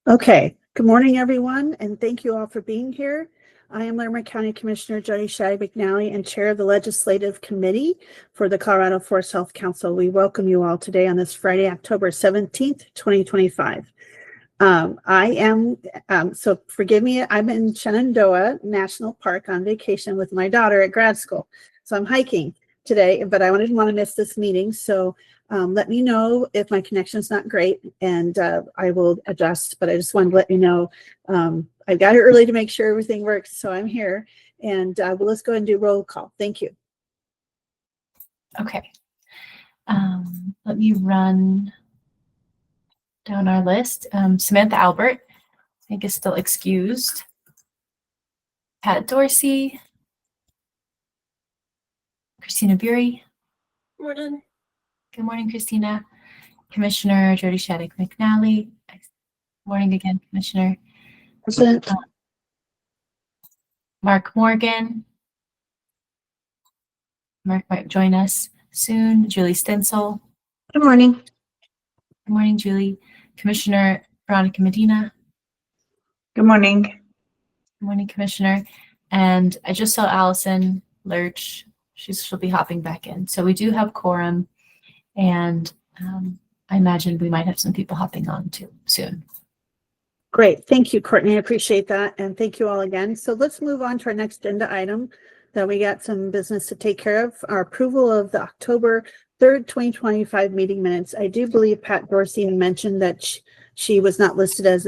Okay, good morning, everyone, and thank you all for being here. I am Larimer County Commissioner Jody Shadegg McNally and Chair of the Legislative Committee for the Colorado Forest Health Council. We welcome you all today on this Friday, October 17th, 2025. So forgive me, I'm in Shenandoah National Park on vacation with my daughter at grad school. So I'm hiking today, but I didn't want to miss this meeting. So let me know if my connection's not great and I will adjust, but I just wanted to let you know I got here early to make sure everything works. So I'm here and let's go ahead and do roll call. Thank you. Okay. Let me run down our list. Samantha Albert, I think, is still excused. Pat Dorsey. Christina Bury. Morning. Good morning, Christina. Commissioner Jody Shadegg McNally. Morning again, Commissioner. Present. Mark Morgan. Mark might join us soon. Julie Stensel. Good morning. Good morning, Julie. Commissioner Veronica Medina. Good morning. Good morning, Commissioner. And I just saw Allison Lurch. She'll be hopping back in. So we do have quorum, and I imagine we might have some people hopping on too soon. Great. Thank you, Courtney. I appreciate that. And thank you all again. So let's move on to our next agenda item that we got some business to take care of. Our approval of the October 3rd, 2025 meeting minutes. I do believe Pat Dorsey had mentioned that she was not listed as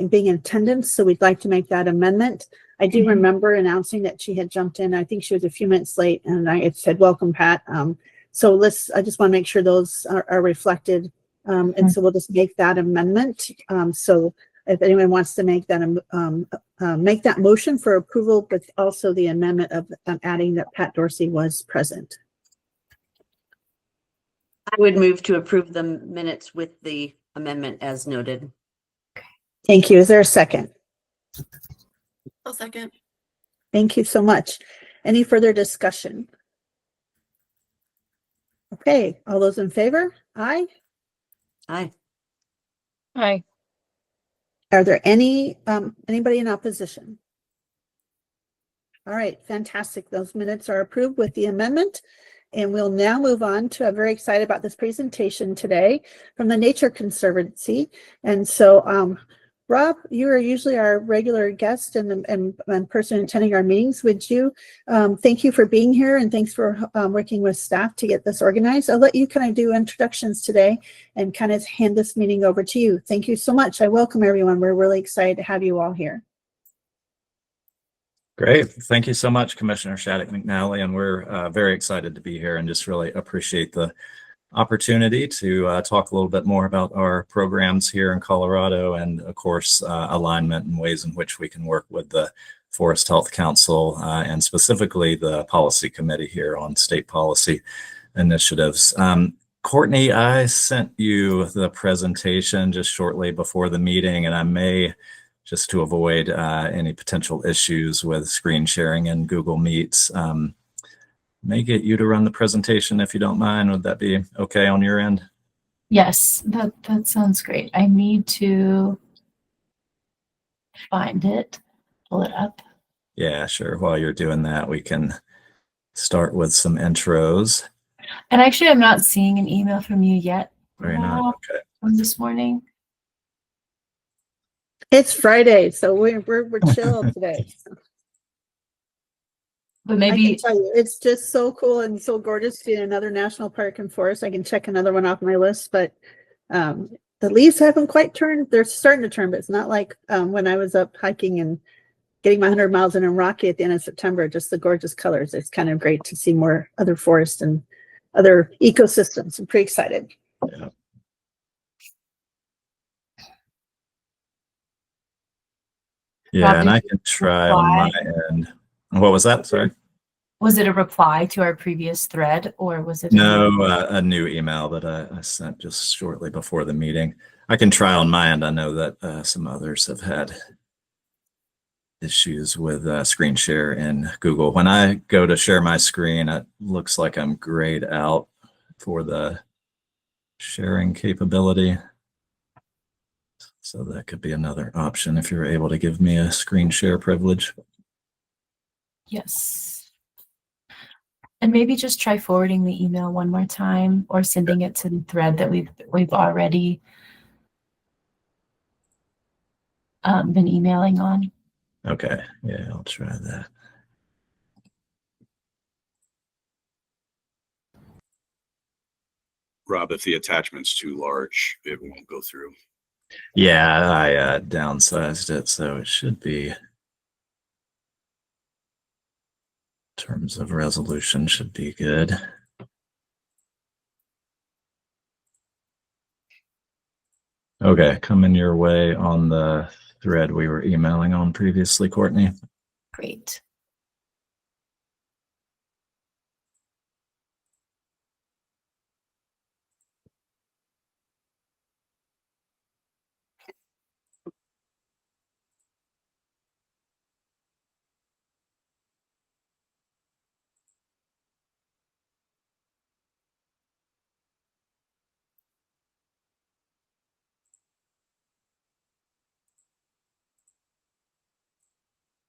being in attendance. So we'd like to make that amendment. I do remember announcing that she had jumped in. I think she was a few minutes late and I had said, welcome, Pat. So I just want to make sure those are reflected. And so we'll just make that amendment. So if anyone wants to make that motion for approval, but also the amendment of adding that Pat Dorsey was present. I would move to approve the minutes with the amendment as noted. Thank you. Is there a second? I'll second. Thank you so much. Any further discussion? Okay, all those in favor? Aye. Aye. Aye. Are there anybody in opposition? All right, fantastic. Those minutes are approved with the amendment. And we'll now move on to, I'm very excited about this presentation today from the Nature Conservancy. And so, Rob, you are usually our regular guest and person attending our meetings. Would you, thank you for being here and thanks for working with staff to get this organized. I'll let you kind of do introductions today and kind of hand this meeting over to you. Thank you so much. I welcome everyone. We're really excited to have you all here. Great. Thank you so much, Commissioner Shadegg McNally. And we're very excited to be here and just really appreciate the opportunity to talk a little bit more about our programs here in Colorado and, of course, alignment and ways in which we can work with the Forest Health Council and specifically the policy committee here on state policy initiatives. Courtney, I sent you the presentation just shortly before the meeting, and I may, just to avoid any potential issues with screen sharing in Google Meets, may get you to run the presentation if you don't mind. Would that be okay on your end? Yes, that sounds great. I need to find it, pull it up. Yeah, sure. While you're doing that, we can start with some intros. And actually, I'm not seeing an email from you yet. Very nice. Okay. From this morning. It's Friday, so we're chill today. But I can maybe tell you, it's just so cool and so gorgeous to be in another national park and forest. I can check another one off my list, but the leaves haven't quite turned. They're starting to turn, but it's not like when I was up hiking and getting my 100 miles in Rocky at the end of September, just the gorgeous colors. It's kind of great to see more other forests and other ecosystems. I'm pretty excited. Yeah. Yeah, and I can try on my end. What was that? Sorry. Was it a reply to our previous thread, or was it? No, a new email that I sent just shortly before the meeting. I can try on my end. I know that some others have had issues with screen share in Google. When I go to share my screen, it looks like I'm grayed out for the sharing capability. So that could be another option if you're able to give me a screen share privilege. Yes. And maybe just try forwarding the email one more time or sending it to the thread that we've already been emailing on. Okay, yeah, I'll try that. Rob, if the attachment's too large, it won't go through. Yeah, I downsized it, so it should be, in terms of resolution, should be good. Okay, coming your way on the thread we were emailing on previously, Courtney. Great.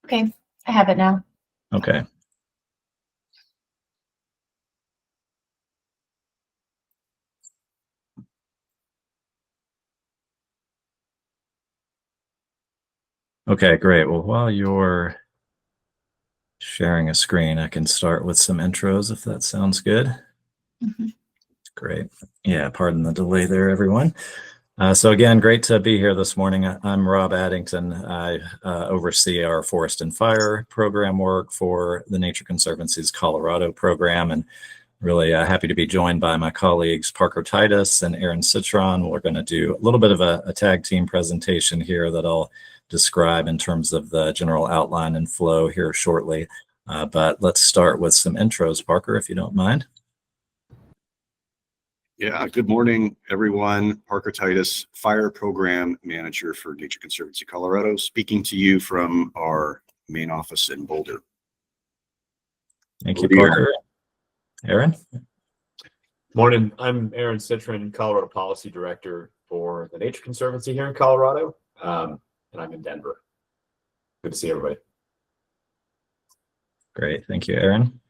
Okay, I have it now. Okay. Okay, great. Well, while you're sharing a screen, I can start with some intros if that sounds good. Mhm. Great. Yeah, pardon the delay there, everyone. So again, great to be here this morning. I'm Rob Addington. I oversee our forest and fire program work for the Nature Conservancy's Colorado program, and really happy to be joined by my colleagues Parker Titus and Aaron Citron. We're going to do a little bit of a tag team presentation here that I'll describe in terms of the general outline and flow here shortly. But let's start with some intros, Parker, if you don't mind. Yeah, good morning, everyone. Parker Titus, Fire Program Manager for Nature Conservancy Colorado, speaking to you from our main office in Boulder. Thank you, Over to you. Parker. Aaron? Morning, I'm Aaron Citron, Colorado Policy Director for the Nature Conservancy here in Colorado, and I'm in Denver. Good to see everybody. Great. Thank you, Aaron.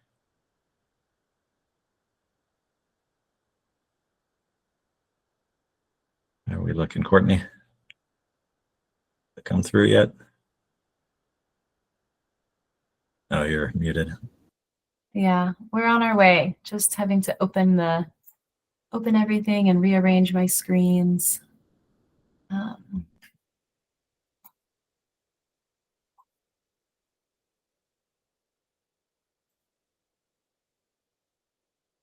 Are we looking, Courtney? Come through yet? Oh, you're muted. Yeah, we're on our way. Just having to open everything and rearrange my screens.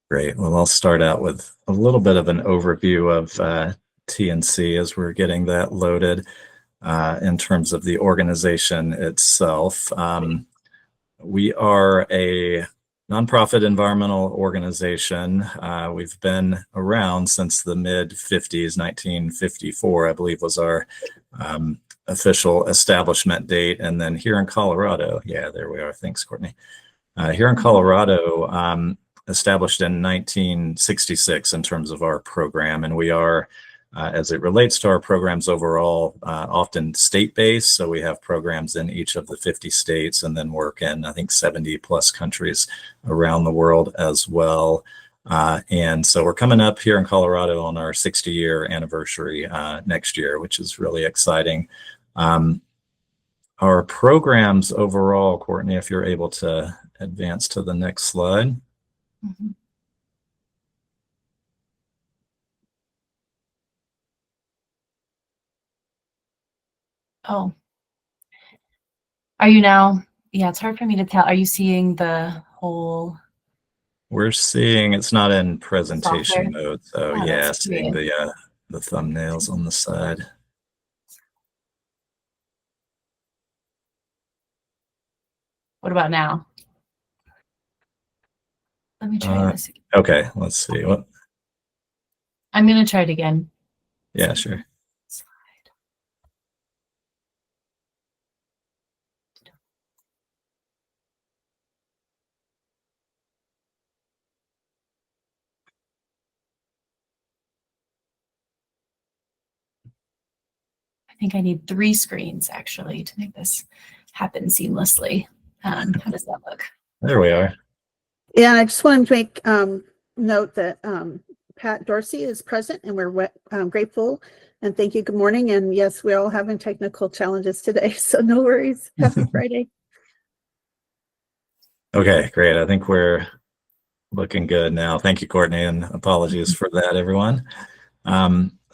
Great. Well, I'll start out with a little bit of an overview of TNC as we're getting that loaded in terms of the organization itself. We are a nonprofit environmental organization. We've been around since the mid-50s, 1954, I believe was our official establishment date. And then here in Colorado, yeah, there we are. Thanks, Courtney. Here in Colorado, established in 1966 in terms of our program, and we are, as it relates to our programs overall, often state-based. So we have programs in each of the 50 states and then work in, I think, 70 plus countries around the world as well. And so we're coming up here in Colorado on our 60-year anniversary next year, which is really exciting. Our programs overall, Courtney, if you're able to advance to the next slide. Mhm. Oh, are you now? Yeah, it's hard for me to tell. Are you seeing the whole? We're seeing it's not in presentation Software? mode, so Oh, yeah, that's seeing weird. the thumbnails on the side. What about now? Let me try this again. Okay, let's see. What? I'm gonna try it again. Yeah, sure. think I need 3 screens actually to make this happen seamlessly. How does that look? There we are. Yeah, I just wanted to make note that Pat Dorsey is present, and we're grateful and thank you. Good morning. And yes, we're all having technical challenges today, so no worries. Happy Friday. Okay, great. I think we're looking good now. Thank you, Courtney, and apologies for that, everyone.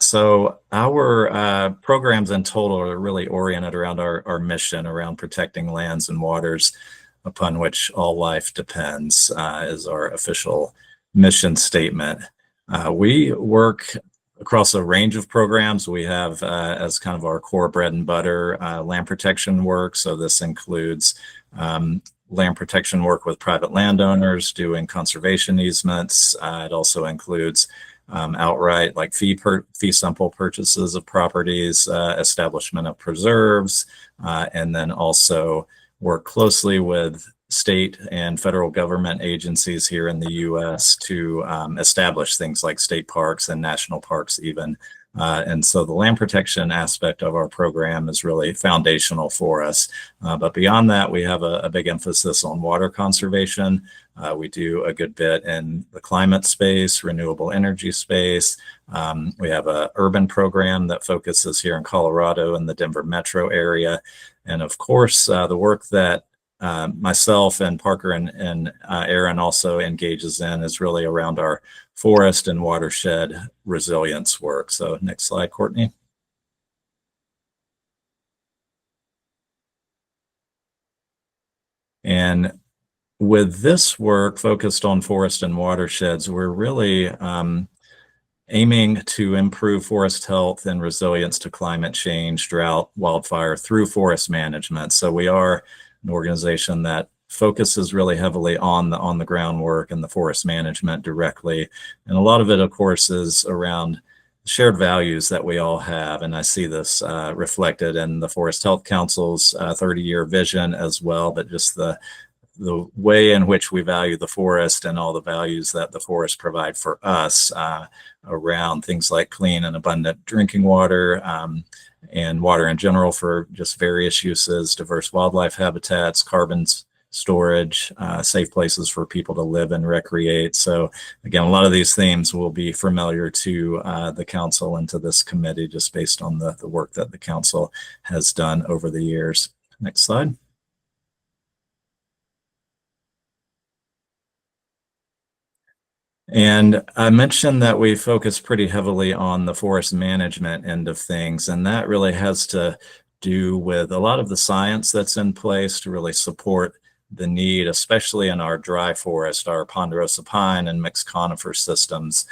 So our programs in total are really oriented around our mission around protecting lands and waters upon which all life depends, is our official mission statement. We work across a range of programs. We have as kind of our core bread and butter land protection work. So this includes land protection work with private landowners, doing conservation easements. It also includes outright like fee simple purchases of properties, establishment of preserves, and then also work closely with state and federal government agencies here in the U.S. to establish things like state parks and national parks even. And so the land protection aspect of our program is really foundational for us. But beyond that, we have a big emphasis on water conservation. We do a good bit in the climate space, renewable energy space. We have an urban program that focuses here in Colorado in the Denver metro area. And of course, the work that myself and Parker and Aaron also engages in is really around our forest and watershed resilience work. So next slide, Courtney. And with this work focused on forest and watersheds, we're really aiming to improve forest health and resilience to climate change, drought, wildfire through forest management. So we are an organization that focuses really heavily on the groundwork and the forest management directly. And a lot of it, of course, is around shared values that we all have. And I see this reflected in the Forest Health Council's 30-year vision as well, but just the way in which we value the forest and all the values that the forest provide for us around things like clean and abundant drinking water, and water in general for just various uses, diverse wildlife habitats, carbon storage, safe places for people to live and recreate. So again, a lot of these themes will be familiar to the council and to this committee just based on the work that the council has done over the years. Next slide. And I mentioned that we focus pretty heavily on the forest management end of things, and that really has to do with a lot of the science that's in place to really support the need, especially in our dry forest, our ponderosa pine and mixed conifer systems,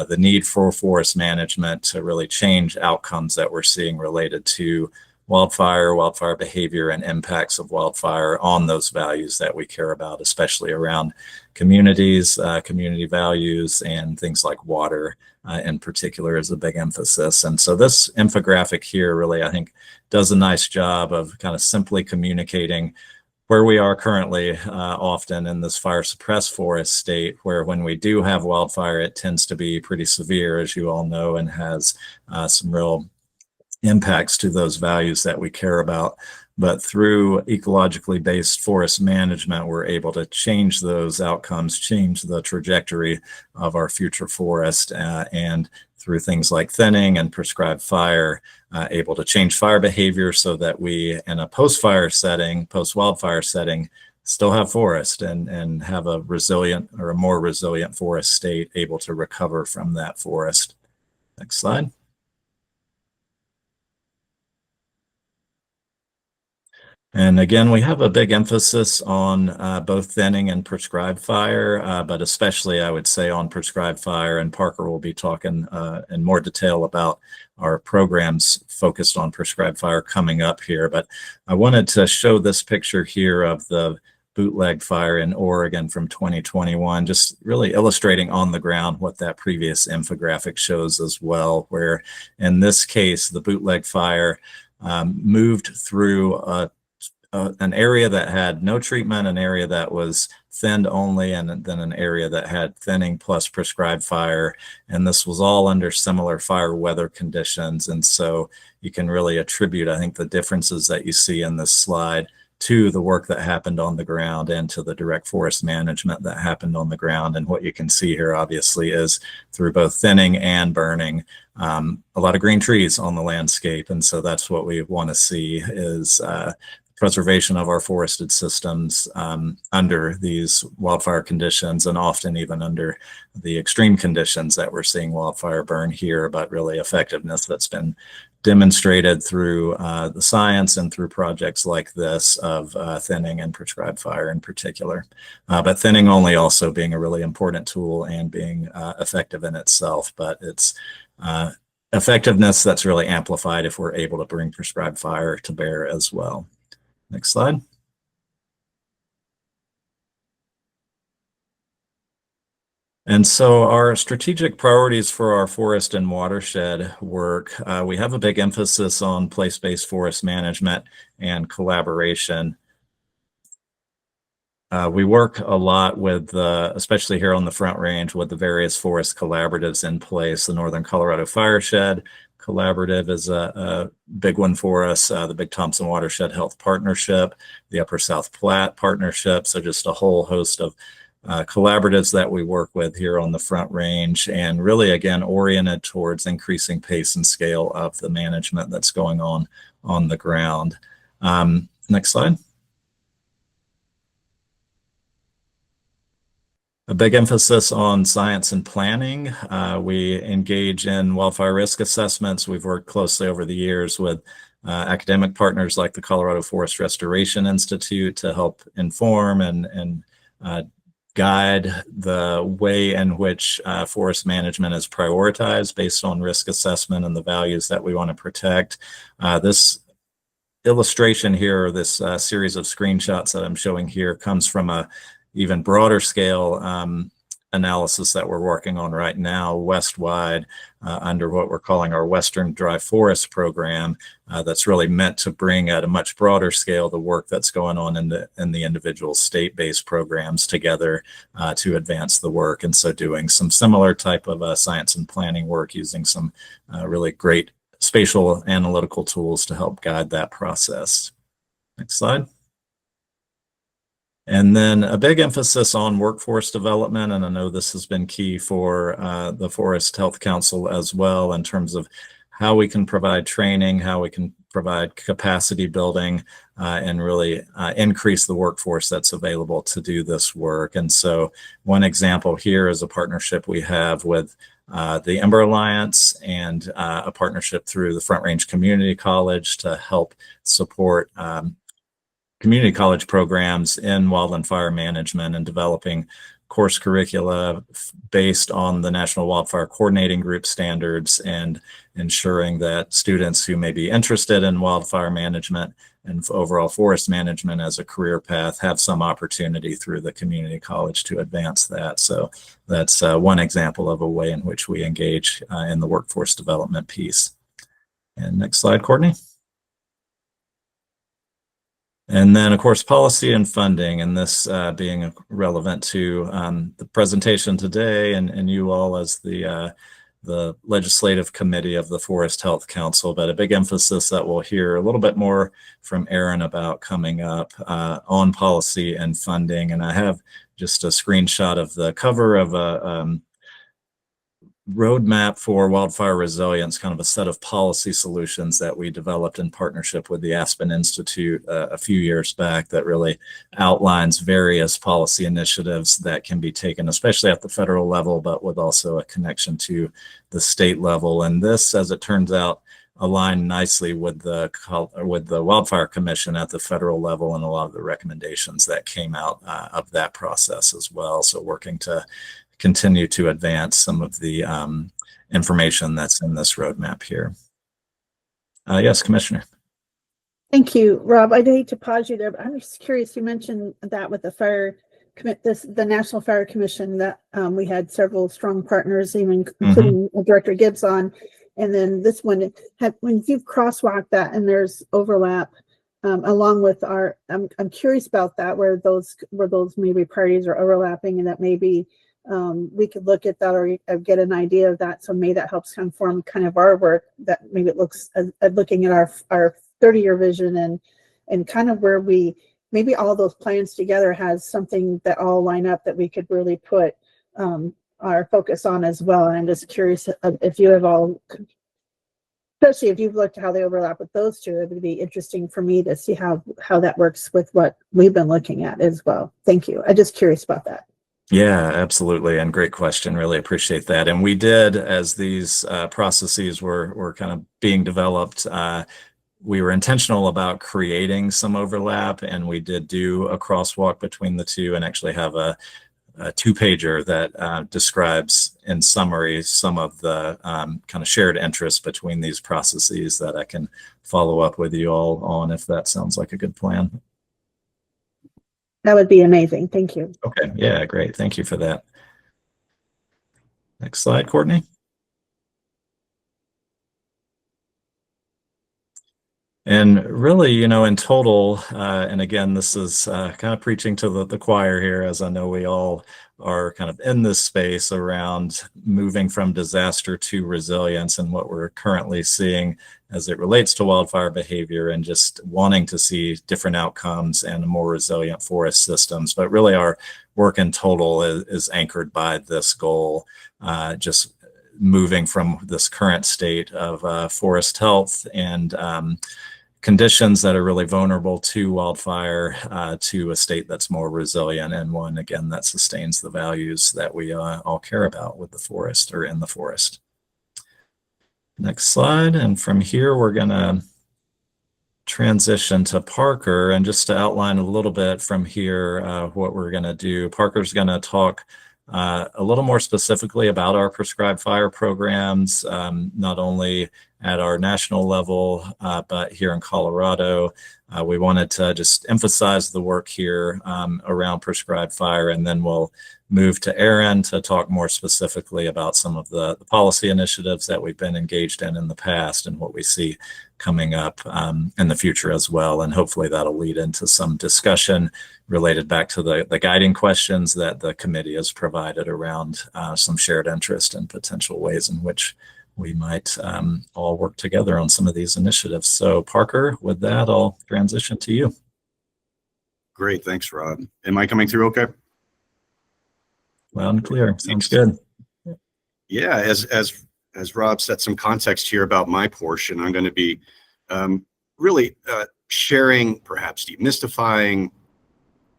the need for forest management to really change outcomes that we're seeing related to wildfire behavior and impacts of wildfire on those values that we care about, especially around communities, community values, and things like water in particular is a big emphasis. And so this infographic here really, I think, does a nice job of kind of simply communicating where we are currently often in this fire suppressed forest state, where when we do have wildfire, it tends to be pretty severe, as you all know, and has some real impacts to those values that we care about. But through ecologically based forest management, we're able to change those outcomes, change the trajectory of our future forest, and through things like thinning and prescribed fire, able to change fire behavior so that we, in a post-fire setting, post-wildfire setting, still have forest and have a resilient or a more resilient forest state able to recover from that forest. Next slide. And again, we have a big emphasis on both thinning and prescribed fire, but especially I would say on prescribed fire, and Parker will be talking in more detail about our programs focused on prescribed fire coming up here. But I wanted to show this picture here of the bootleg fire in Oregon from 2021, just really illustrating on the ground what that previous infographic shows as well, where in this case, the bootleg fire moved through a an area that had no treatment, an area that was thinned only, and then an area that had thinning plus prescribed fire. And this was all under similar fire weather conditions. And so you can really attribute, I think, the differences that you see in this slide to the work that happened on the ground and to the direct forest management that happened on the ground. And what you can see here, obviously, is through both thinning and burning, a lot of green trees on the landscape. And so that's what we want to see is preservation of our forested systems under these wildfire conditions, and often even under the extreme conditions that we're seeing wildfire burn here, but really effectiveness that's been demonstrated through the science and through projects like this of thinning and prescribed fire in particular. But thinning only also being a really important tool and being effective in itself, but it's effectiveness that's really amplified if we're able to bring prescribed fire to bear as well. Next slide. And so our strategic priorities for our forest and watershed work, we have a big emphasis on place-based forest management and collaboration. We work a lot with, especially here on the Front Range, with the various forest collaboratives in place. The Northern Colorado Fireshed Collaborative is a big one for us, the Big Thompson Watershed Health Partnership, the Upper South Platte Partnership, so just a whole host of collaboratives that we work with here on the Front Range, and really, again, oriented towards increasing pace and scale of the management that's going on the ground. Next slide. A big emphasis on science and planning. We engage in wildfire risk assessments. We've worked closely over the years with academic partners like the Colorado Forest Restoration Institute to help inform and guide the way in which forest management is prioritized based on risk assessment and the values that we want to protect. This illustration here, or this series of screenshots that I'm showing here, comes from a even broader scale analysis that we're working on right now, west-wide, under what we're calling our Western Dry Forest Program, that's really meant to bring at a much broader scale the work that's going on in the individual state-based programs together to advance the work. And so doing some similar type of science and planning work using some really great spatial analytical tools to help guide that process. Next slide. And then a big emphasis on workforce development, and I know this has been key for the Forest Health Council as well, in terms of how we can provide training, how we can provide capacity building, and really increase the workforce that's available to do this work. And so one example here is a partnership we have with the Ember Alliance and a partnership through the Front Range Community College to help support community college programs in wildland fire management and developing course curricula based on the National Wildfire Coordinating Group standards, and ensuring that students who may be interested in wildfire management and overall forest management as a career path have some opportunity through the community college to advance that. So that's one example of a way in which we engage in the workforce development piece. And next slide, Courtney. And then, of course, policy and funding, and this being relevant to the presentation today and you all as the legislative committee of the Forest Health Council, but a big emphasis that we'll hear a little bit more from Aaron about coming up on policy and funding. And I have just a screenshot of the cover of a roadmap for wildfire resilience, kind of a set of policy solutions that we developed in partnership with the Aspen Institute a few years back, that really outlines various policy initiatives that can be taken, especially at the federal level, but with also a connection to the state level. And this, as it turns out, aligned nicely with the Wildfire Commission at the federal level and a lot of the recommendations that came out of that process as well. So working to continue to advance some of the information that's in this roadmap here. Yes, Commissioner. Thank you, Rob. I'd hate to pause you there, but I'm just curious. You mentioned that with the the National Fire Commission, that we had several strong partners, even including Director Gibbs on, and then this one, when you've crosswalked that and there's overlap, along with our, I'm curious about that, where those maybe priorities are overlapping, and that maybe we could look at that or get an idea of that. So maybe that helps inform kind of our work, that maybe it looks at looking at our 30-year vision and kind of where we, maybe all those plans together has something that all line up that we could really put our focus on as well. And I'm just curious if you have all, especially if you've looked at how they overlap with those two, it would be interesting for me to see how that works with what we've been looking at as well. Thank you. I'm just curious about that. Yeah, absolutely. And great question. Really appreciate that. And we did, as these processes were kind of being developed, we were intentional about creating some overlap, and we did do a crosswalk between the two and actually have a two-pager that describes in summary some of the kind of shared interests between these processes that I can follow up with you all on, if that sounds like a good plan. That would be amazing. Thank you. Okay, yeah, great. Thank you for that. Next slide, Courtney. And really, you know, in total, and again, this is kind of preaching to the choir here, as I know we all are kind of in this space around moving from disaster to resilience, and what we're currently seeing as it relates to wildfire behavior, and just wanting to see different outcomes and more resilient forest systems. But really our work in total is anchored by this goal, just moving from this current state of forest health and conditions that are really vulnerable to wildfire to a state that's more resilient, and one, again, that sustains the values that we all care about with the forest, or in the forest. Next slide. And from here, we're going to transition to Parker, and just to outline a little bit from here what we're going to do. Parker's going to talk a little more specifically about our prescribed fire programs, not only at our national level, but here in Colorado. We wanted to just emphasize the work here around prescribed fire, and then we'll move to Aaron to talk more specifically about some of the policy initiatives that we've been engaged in the past, and what we see coming up in the future as well. And hopefully that'll lead into some discussion related back to the guiding questions that the committee has provided around some shared interest and potential ways in which we might all work together on some of these initiatives. So Parker, with that, I'll transition to you. Great. Thanks, Rob. Am I coming through okay? Loud and clear. Sounds good. Yeah, as Rob set some context here about my portion, I'm going to be really sharing, perhaps demystifying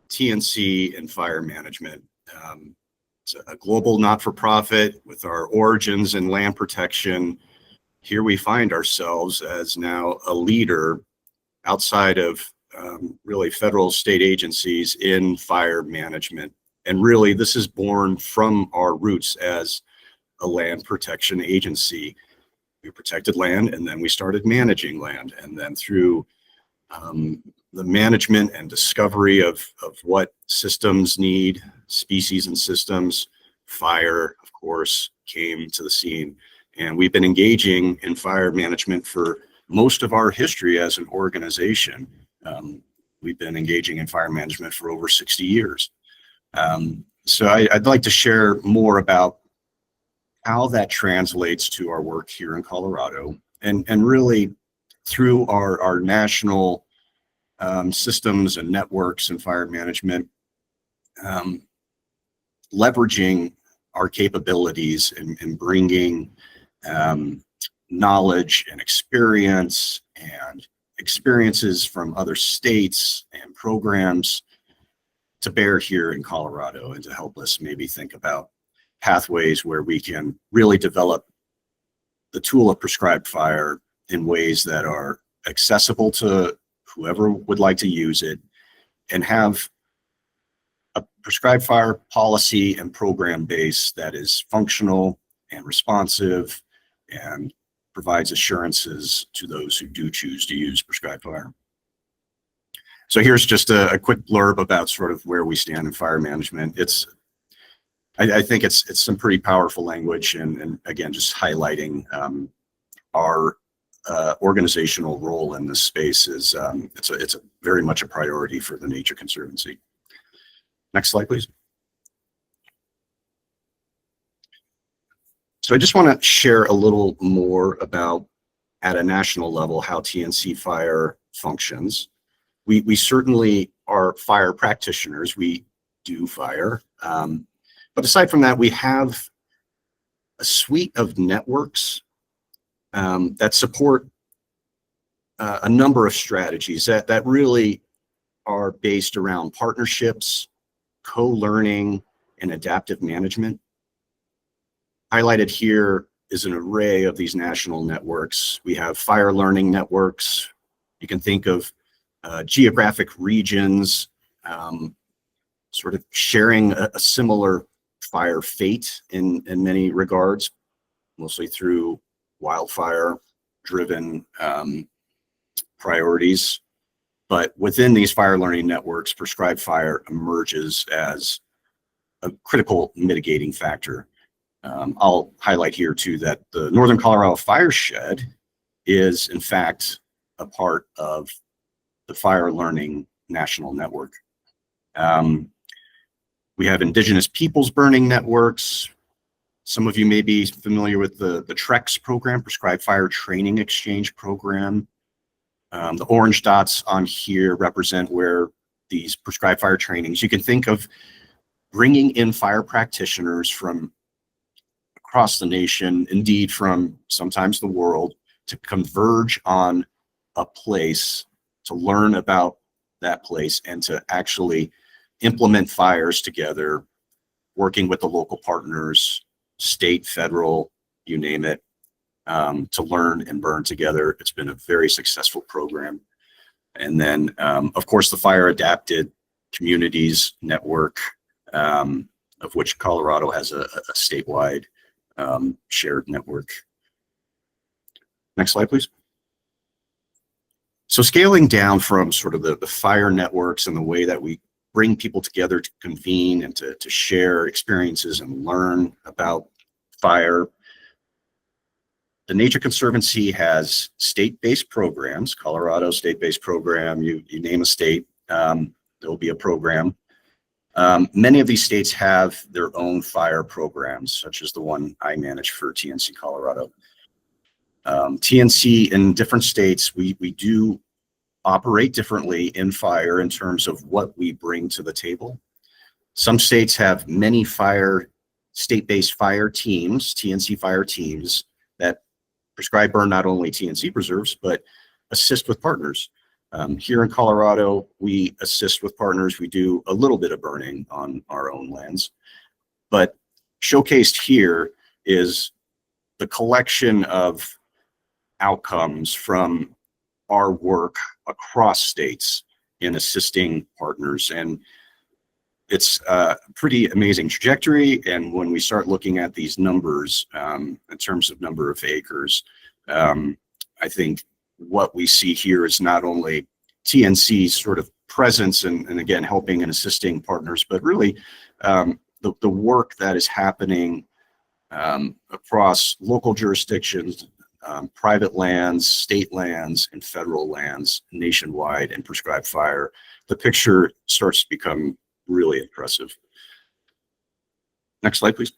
TNC and fire management. It's a global not-for-profit with our origins in land protection. Here we find ourselves as now a leader outside of really federal state agencies in fire management. And really, this is born from our roots as a land protection agency. We protected land, and then we started managing land. And then through the management and discovery of what systems need, species and systems, fire, of course, came to the scene. And we've been engaging in fire management for most of our history as an organization. We've been engaging in fire management for over 60 years. So I'd like to share more about how that translates to our work here in Colorado, and really through our national systems and networks and fire management, leveraging our capabilities and bringing knowledge and experiences from other states and programs to bear here in Colorado, and to help us maybe think about pathways where we can really develop the tool of prescribed fire in ways that are accessible to whoever would like to use it, and have a prescribed fire policy and program base that is functional and responsive and provides assurances to those who do choose to use prescribed fire. So here's just a quick blurb about sort of where we stand in fire management. I think it's some pretty powerful language, and again, just highlighting our organizational role in this space is it's a very much a priority for the Nature Conservancy. Next slide, please. So I just want to share a little more about, at a national level, how TNC Fire functions. We certainly are fire practitioners. We do fire. But aside from that, we have a suite of networks that support a number of strategies that really are based around partnerships, co-learning, and adaptive management. Highlighted here is an array of these national networks. We have fire learning networks. You can think of geographic regions, sort of sharing a similar fire fate in many regards, mostly through wildfire-driven priorities. But within these fire learning networks, prescribed fire emerges as a critical mitigating factor. I'll highlight here too that the Northern Colorado Fire Shed is in fact a part of the Fire Learning National Network. We have Indigenous Peoples Burning Networks. Some of you may be familiar with the TREX program, Prescribed Fire Training Exchange Program. The orange dots on here represent where these prescribed fire trainings, you can think of bringing in fire practitioners from across the nation, indeed from sometimes the world, to converge on a place, to learn about that place, and to actually implement fires together, working with the local partners, state, federal, you name it, to learn and burn together. It's been a very successful program. And then, of course, the Fire Adapted Communities Network, of which Colorado has a statewide shared network. Next slide, please. So scaling down from sort of the fire networks and the way that we bring people together to convene and to share experiences and learn about fire, the Nature Conservancy has state-based programs. Colorado state-based program, you name a state, there will be a program. Many of these states have their own fire programs, such as the one I manage for TNC Colorado. TNC in different states, we do operate differently in fire in terms of what we bring to the table. Some states have many state-based fire teams, TNC fire teams, that prescribe burn not only TNC preserves, but assist with partners. Here in Colorado, we assist with partners. We do a little bit of burning on our own lands. But showcased here is the collection of outcomes from our work across states in assisting partners. And it's a pretty amazing trajectory. And when we start looking at these numbers in terms of number of acres, I think what we see here is not only TNC's sort of presence and again, helping and assisting partners, but really the work that is happening across local jurisdictions, private lands, state lands, and federal lands nationwide in prescribed fire. The picture starts to become really impressive. Next slide, please.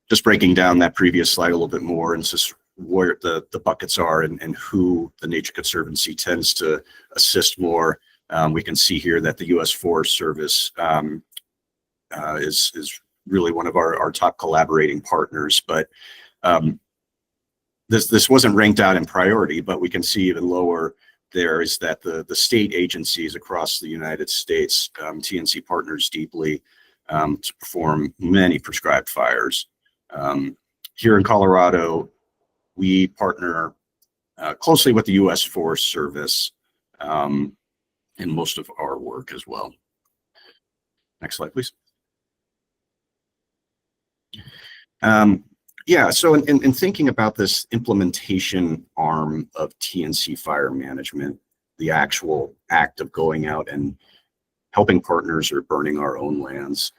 Just breaking down that previous slide a little bit more and just where the buckets are and who the Nature Conservancy tends to assist more. We can see here that the U.S. Forest Service is really one of our top collaborating partners, but this wasn't ranked out in priority, but we can see even lower there is that the state agencies across the United States, TNC partners deeply to perform many prescribed fires. Here in Colorado, we partner closely with the U.S. Forest Service in most of our work as well. Next slide, please. Yeah, so in thinking about this implementation arm of TNC fire management, the actual act of going out and helping partners or burning our own lands,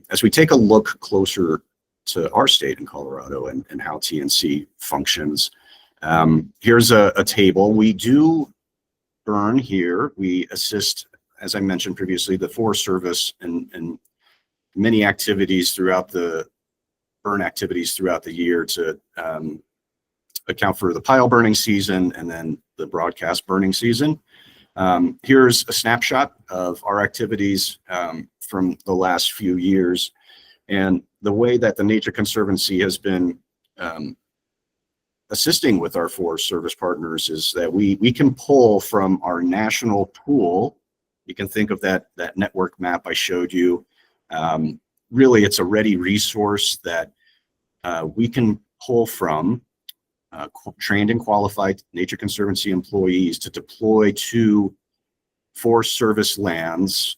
as we take a look closer to our state in Colorado and how TNC functions. Here's a table. We do burn here. We assist, as I mentioned previously, the Forest Service and many activities throughout the burn activities throughout the year to account for the pile burning season and then the broadcast burning season. Here's a snapshot of our activities from the last few years. And the way that the Nature Conservancy has been assisting with our Forest Service partners is that we can pull from our national pool. You can think of that network map I showed you. Really, it's a ready resource that we can pull from trained and qualified Nature Conservancy employees to deploy to Forest Service lands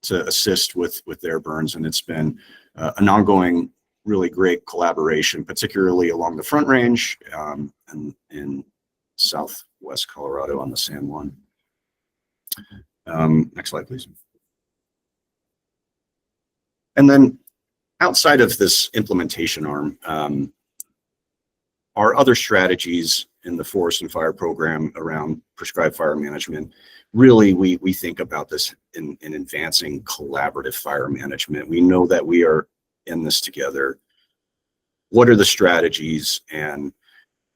to assist with their burns. And it's been an ongoing, really great collaboration, particularly along the Front Range and in southwest Colorado on the San Juan. Next slide, please. And then outside of this implementation arm, our other strategies in the Forest and Fire program around prescribed fire management, really we think about this in advancing collaborative fire management. We know that we are in this together. What are the strategies and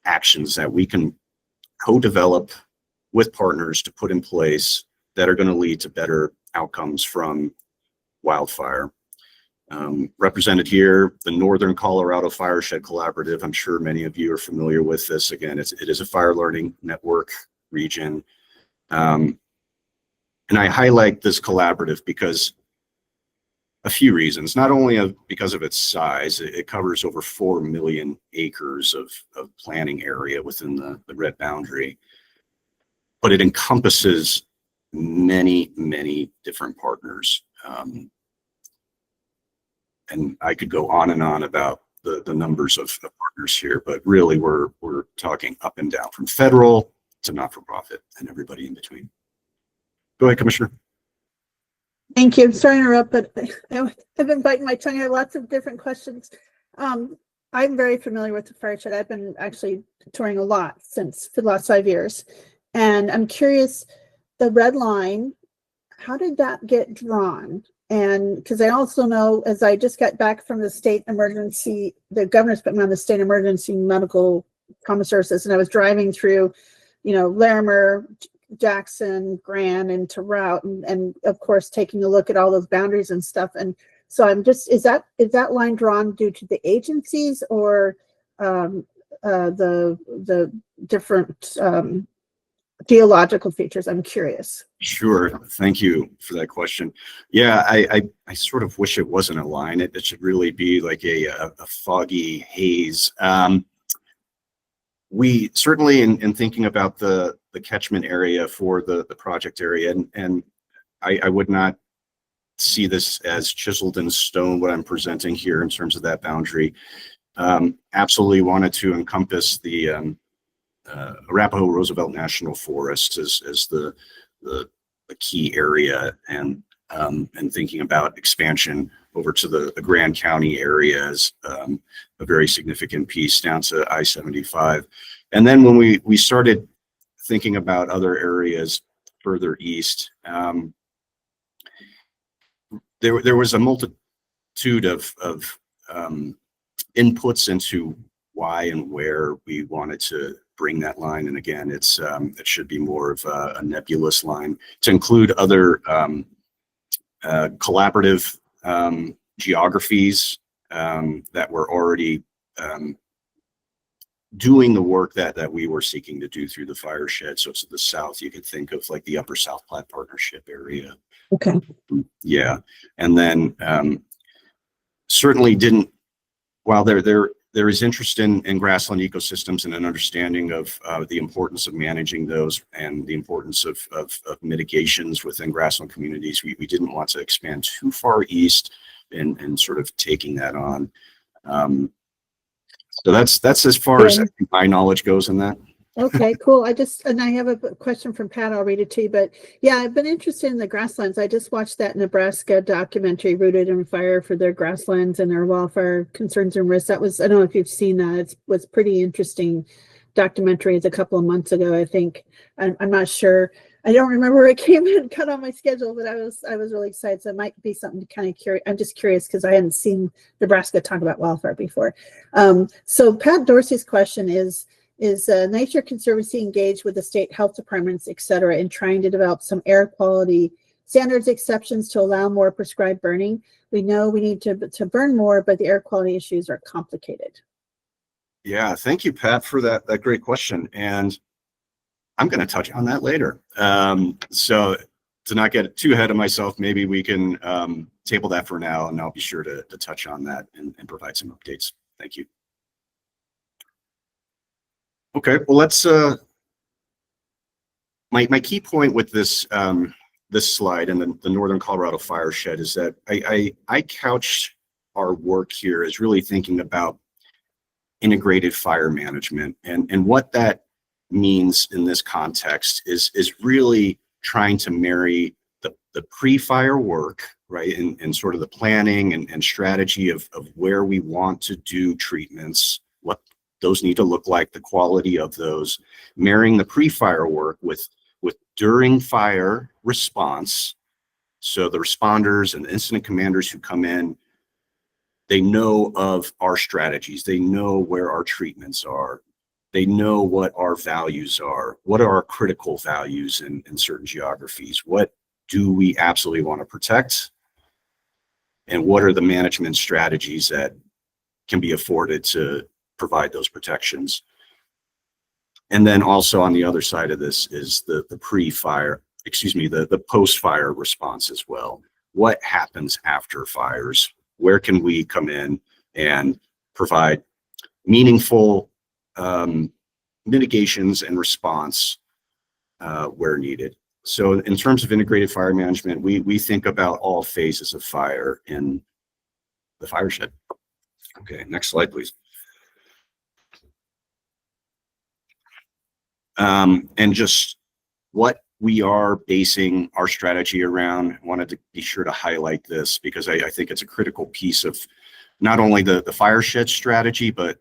actions that we can co-develop with partners to put in place that are going to lead to better outcomes from wildfire? Represented here, the Northern Colorado Fireshed Collaborative. I'm sure many of you are familiar with this. Again, it is a fire learning network region. And I highlight this collaborative because a few reasons, not only because of its size, it covers over 4 million acres of planting area within the red boundary, but it encompasses many, many different partners. And I could go on and on about the numbers of partners here, but really we're talking up and down from federal to not-for-profit and everybody in between. Go ahead, Commissioner. Thank you. Sorry to interrupt, but I've been biting my tongue. I have lots of different questions. I'm very familiar with the Fireshed. I've been actually touring a lot for the last 5 years. And I'm curious, the red line, how did that get drawn? And because I also know, as I just got back from the state emergency, the governor's put me on the state emergency medical trauma services, and I was driving through, Larimer, Jackson, Grand, and Terrell, and of course taking a look at all those boundaries and stuff. And so I'm just, is that line drawn due to the agencies or the different geological features? I'm curious. Sure. Thank you for that question. Yeah, I sort of wish it wasn't a line. It should really be like a foggy haze. We certainly, in thinking about the catchment area for the project area, and I would not see this as chiseled in stone, what I'm presenting here in terms of that boundary. Absolutely wanted to encompass the Arapahoe Roosevelt National Forest as the key area, and thinking about expansion over to the Grand County area as a very significant piece down to I-75. And then when we started thinking about other areas further east, there was a multitude of inputs into why and where we wanted to bring that line. And again, it should be more of a nebulous line to include other collaborative geographies that were already doing the work that we were seeking to do through the Fireshed. So to the south, you could think of like the Upper South Platte Partnership area. Okay. Yeah. And then certainly while there is interest in grassland ecosystems and an understanding of the importance of managing those and the importance of mitigations within grassland communities, we didn't want to expand too far east and sort of taking that on. So that's as far as my knowledge goes in that. Okay, cool. And I have a question from Pat. I'll read it to you, but yeah, I've been interested in the grasslands. I just watched that Nebraska documentary, Rooted in Fire, for their grasslands and their wildfire concerns and risks. That was, I don't know if you've seen that. It was pretty interesting documentary. It's a couple of months ago, I think. I'm not sure. I don't remember where it came in, cut on my schedule, but I was really excited. So it might be something to kind of curious. I'm just curious because I hadn't seen Nebraska talk about wildfire before. So Pat Dorsey's question is Nature Conservancy engaged with the state health departments, et cetera, in trying to develop some air quality standards exceptions to allow more prescribed burning? We know we need to burn more, but the air quality issues are complicated. Yeah, thank you, Pat, for that great question. And I'm going to touch on that later. So to not get too ahead of myself, maybe we can table that for now, and I'll be sure to touch on that and provide some updates. Thank you. Okay, well, let's my key point with this this slide and the Northern Colorado Fireshed is that I couch our work here as really thinking about integrated fire management, and what that means in this context is really trying to marry the pre-fire work, right, and sort of the planning and strategy of where we want to do treatments, what those need to look like, the quality of those, marrying the pre-fire work with during fire response. So the responders and the incident commanders who come in, they know of our strategies, they know where our treatments are, they know what our values are, what are our critical values in certain geographies, what do we absolutely want to protect, and what are the management strategies that can be afforded to provide those protections. And then also on the other side of this is the pre-fire, the post-fire response as well. What happens after fires? Where can we come in and provide meaningful mitigations and response where needed? So in terms of integrated fire management, we think about all phases of fire in the Fireshed. Okay, next slide, please. And just what we are basing our strategy around. I wanted to be sure to highlight this because I think it's a critical piece of not only the Fireshed strategy, but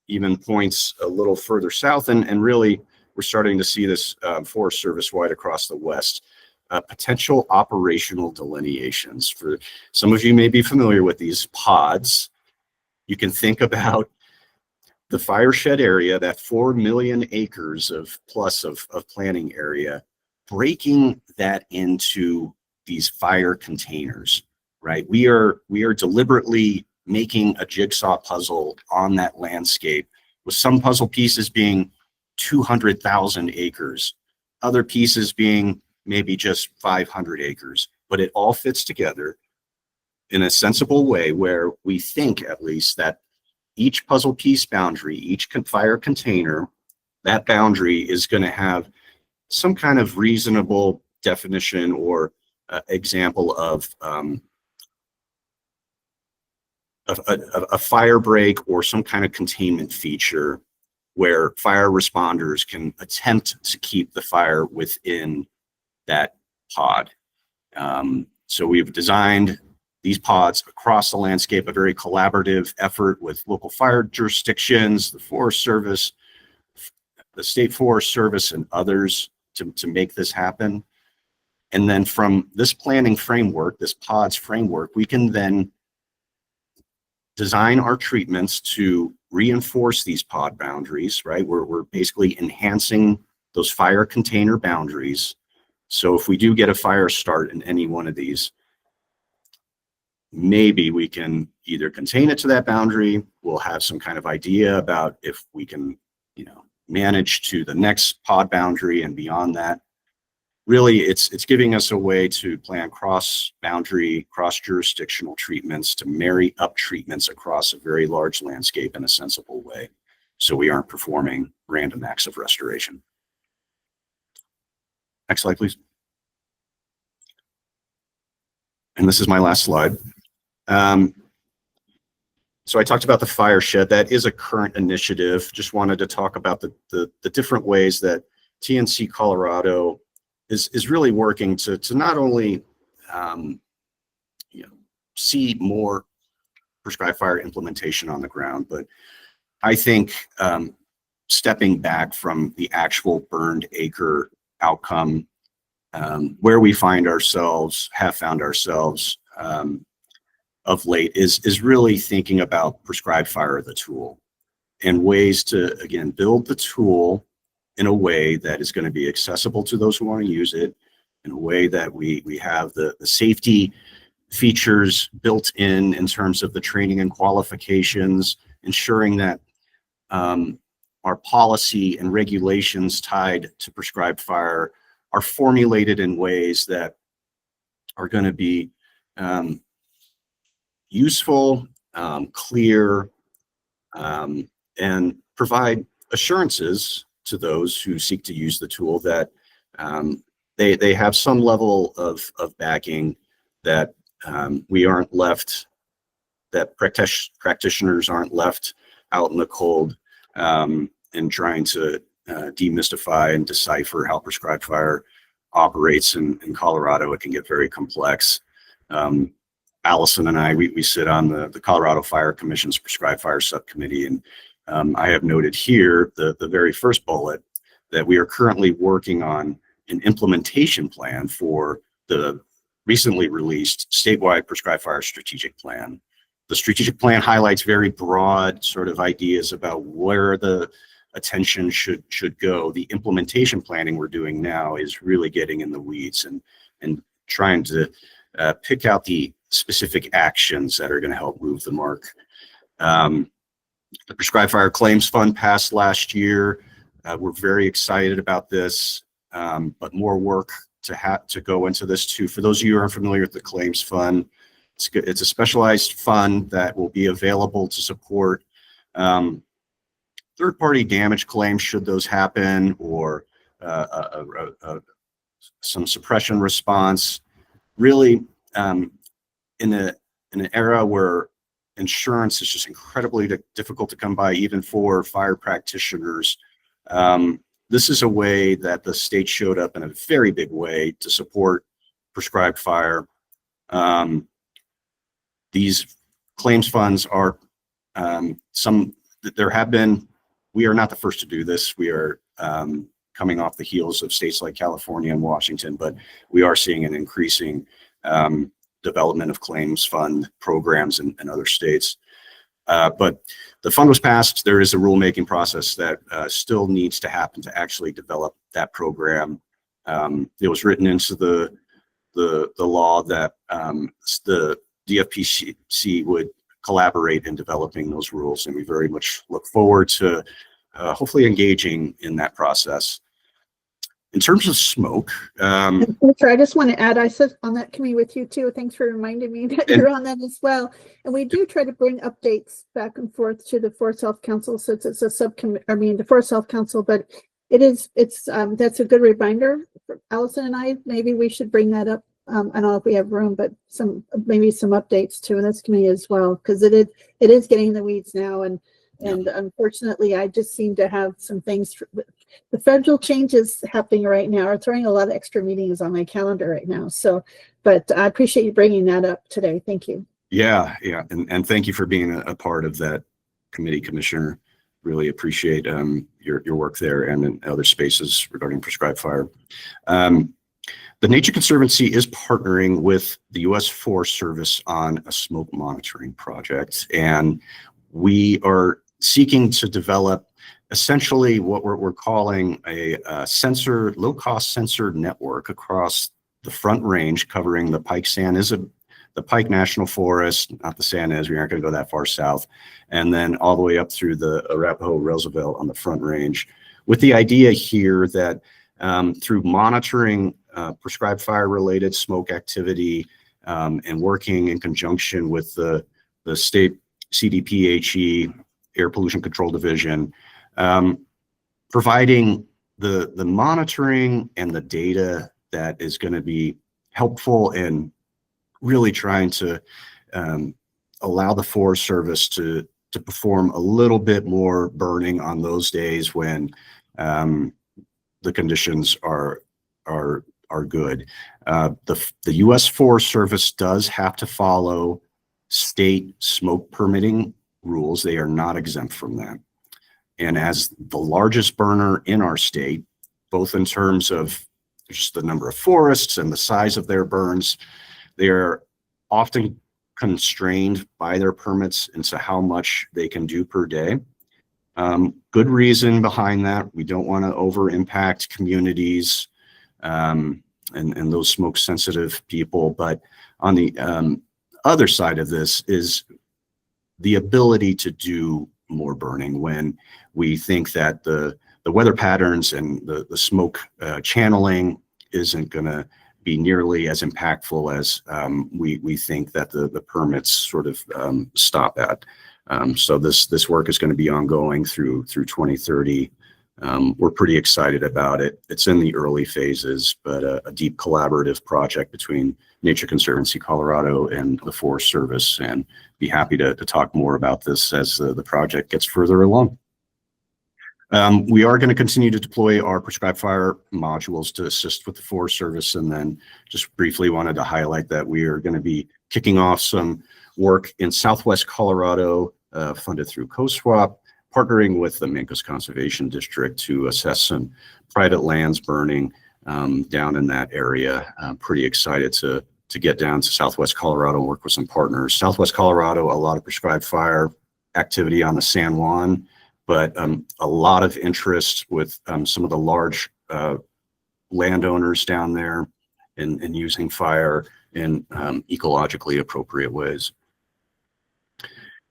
even points a little further south. And really, we're starting to see this Forest Service wide across the West. Potential operational delineations. For some of you may be familiar with these pods. You can think about the Fireshed area, that 4 million acres of planting area, breaking that into these fire containers, right? We are deliberately making a jigsaw puzzle on that landscape, with some puzzle pieces being 200,000 acres, other pieces being maybe just 500 acres, but it all fits together in a sensible way where we think at least that each puzzle piece boundary, each fire container, that boundary is going to have some kind of reasonable definition or example of a fire break or some kind of containment feature where fire responders can attempt to keep the fire within that pod. So we've designed these pods across the landscape, a very collaborative effort with local fire jurisdictions, the Forest Service, the State Forest Service, and others to make this happen. And then from this planning framework, this pods framework, we can then design our treatments to reinforce these pod boundaries, right? We're basically enhancing those fire container boundaries. So if we do get a fire start in any one of these, maybe we can either contain it to that boundary. We'll have some kind of idea about if we can, manage to the next pod boundary and beyond that. Really, it's giving us a way to plan cross-boundary, cross-jurisdictional treatments to marry up treatments across a very large landscape in a sensible way, so we aren't performing random acts of restoration. Next slide, please. And this is my last slide. So I talked about the fire shed. That is a current initiative. Just wanted to talk about the different ways that TNC Colorado is really working to not only see more prescribed fire implementation on the ground, but I think stepping back from the actual burned acre outcome, where we have found ourselves of late is really thinking about prescribed fire, the tool, and ways to, again, build the tool in a way that is going to be accessible to those who want to use it, in a way that we have the safety features built in terms of the training and qualifications, ensuring that our policy and regulations tied to prescribed fire are formulated in ways that are going to be useful, clear, and provide assurances to those who seek to use the tool that they have some level of backing, that we aren't left, that practitioners aren't left out in the cold and trying to demystify and decipher how prescribed fire operates in Colorado. It can get very complex. Allison and I, we sit on the Colorado Fire Commission's Prescribed Fire Subcommittee, and I have noted here the very first bullet that we are currently working on an implementation plan for the recently released statewide prescribed fire strategic plan. The strategic plan highlights very broad sort of ideas about where the attention should go. The implementation planning we're doing now is really getting in the weeds and trying to pick out the specific actions that are going to help move the mark. The Prescribed Fire Claims Fund passed last year. We're very excited about this, but more work to go into this too. For those of you who are familiar with the Claims Fund, it's a specialized fund that will be available to support third-party damage claims should those happen, or some suppression response. Really, in an era where insurance is just incredibly difficult to come by, even for fire practitioners, this is a way that the state showed up in a very big way to support prescribed fire. These claims funds are we are not the first to do this. We are coming off the heels of states like California and Washington, but we are seeing an increasing development of claims fund programs in other states. But the fund was passed. There is a rulemaking process that still needs to happen to actually develop that program. It was written into the law that the DFPC would collaborate in developing those rules, and we very much look forward to hopefully engaging in that process. In terms of smoke, I just want to add, I sit on that committee with you too. Thanks for reminding me that you're on that as well. And we do try to bring updates back and forth to the Forest Health Council, since it's a subcommittee, the Forest Health Council, but it's that's a good reminder for Allison and I. Maybe we should bring that up. I don't know if we have room, but maybe some updates too in this committee as well, because it is getting in the weeds now, and unfortunately, I just seem to have some things. The federal changes happening right now are throwing a lot of extra meetings on my calendar right now. So, but I appreciate you bringing that up today. Thank you. Yeah. And thank you for being a part of that committee, Commissioner. Really appreciate your work there and in other spaces regarding prescribed fire. The Nature Conservancy is partnering with the U.S. Forest Service on a smoke monitoring project, and we are seeking to develop essentially what we're calling a low-cost sensor network across the Front Range, covering the the Pike National Forest, not the San Ynez, we aren't going to go that far south, and then all the way up through the Arapahoe Roosevelt on the Front Range, with the idea here that through monitoring prescribed fire-related smoke activity and working in conjunction with the state CDPHE, Air Pollution Control Division, providing the monitoring and the data that is going to be helpful in really trying to allow the Forest Service to perform a little bit more burning on those days when the conditions are good. The U.S. Forest Service does have to follow state smoke permitting rules. They are not exempt from that. And as the largest burner in our state, both in terms of just the number of forests and the size of their burns, they are often constrained by their permits into how much they can do per day. Good reason behind that. We don't want to over impact communities and those smoke sensitive people. But on the other side of this is the ability to do more burning when we think that the weather patterns and the smoke channeling isn't going to be nearly as impactful as we think that the permits sort of stop at. So this work is going to be ongoing through 2030. We're pretty excited about it. It's in the early phases, but a deep collaborative project between Nature Conservancy Colorado and the Forest Service, and be happy to talk more about this as the project gets further along. We are going to continue to deploy our prescribed fire modules to assist with the Forest Service, and then just briefly wanted to highlight that we are going to be kicking off some work in Southwest Colorado, funded through COSWAP, partnering with the Mancos Conservation District to assess some private lands burning down in that area. I'm pretty excited to get down to Southwest Colorado and work with some partners. Southwest Colorado, a lot of prescribed fire activity on the San Juan, but a lot of interest with some of the large landowners down there in using fire in ecologically appropriate ways.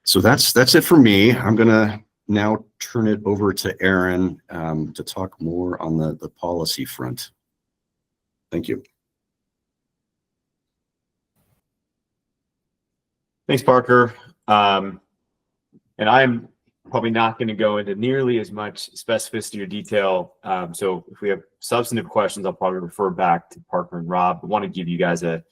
So that's it for me. I'm gonna now turn it over to Aaron to talk more on the policy front. Thank you. Thanks, Parker. And I'm probably not going to go into nearly as much specificity or detail. So if we have substantive questions, I'll probably refer back to Parker and Rob. I want to give you guys a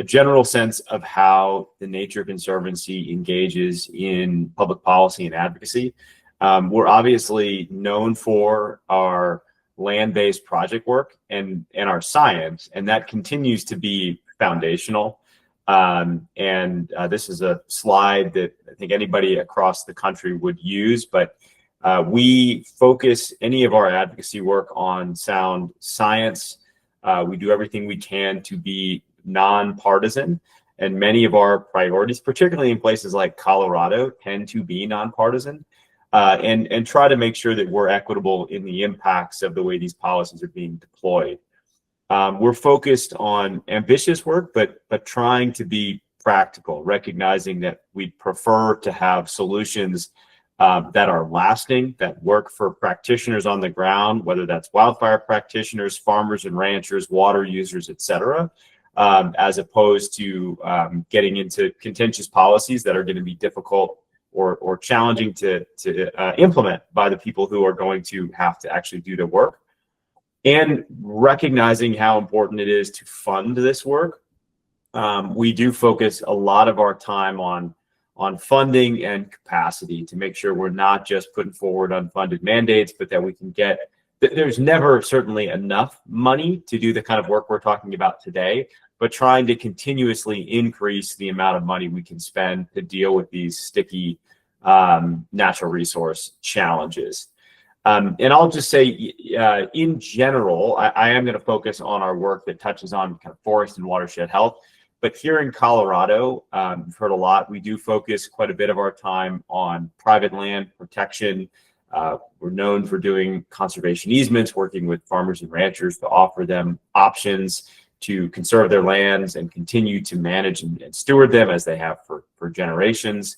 general sense of how the Nature Conservancy engages in public policy and advocacy. We're obviously known for our land-based project work and our science, and that continues to be foundational. This is a slide that I think anybody across the country would use, but we focus any of our advocacy work on sound science. We do everything we can to be nonpartisan, and many of our priorities, particularly in places like Colorado, tend to be nonpartisan, and try to make sure that we're equitable in the impacts of the way these policies are being deployed. We're focused on ambitious work, but trying to be practical, recognizing that we'd prefer to have solutions that are lasting, that work for practitioners on the ground, whether that's wildfire practitioners, farmers and ranchers, water users, et cetera, as opposed to getting into contentious policies that are going to be difficult or challenging to implement by the people who are going to have to actually do the work. And recognizing how important it is to fund this work. We do focus a lot of our time on funding and capacity to make sure we're not just putting forward unfunded mandates, but that we can get, there's never certainly enough money to do the kind of work we're talking about today, but trying to continuously increase the amount of money we can spend to deal with these sticky natural resource challenges. And I'll just say, in general, I am going to focus on our work that touches on kind of forest and watershed health. But here in Colorado, you've heard a lot. We do focus quite a bit of our time on private land protection. We're known for doing conservation easements, working with farmers and ranchers to offer them options to conserve their lands and continue to manage and steward them as they have for generations.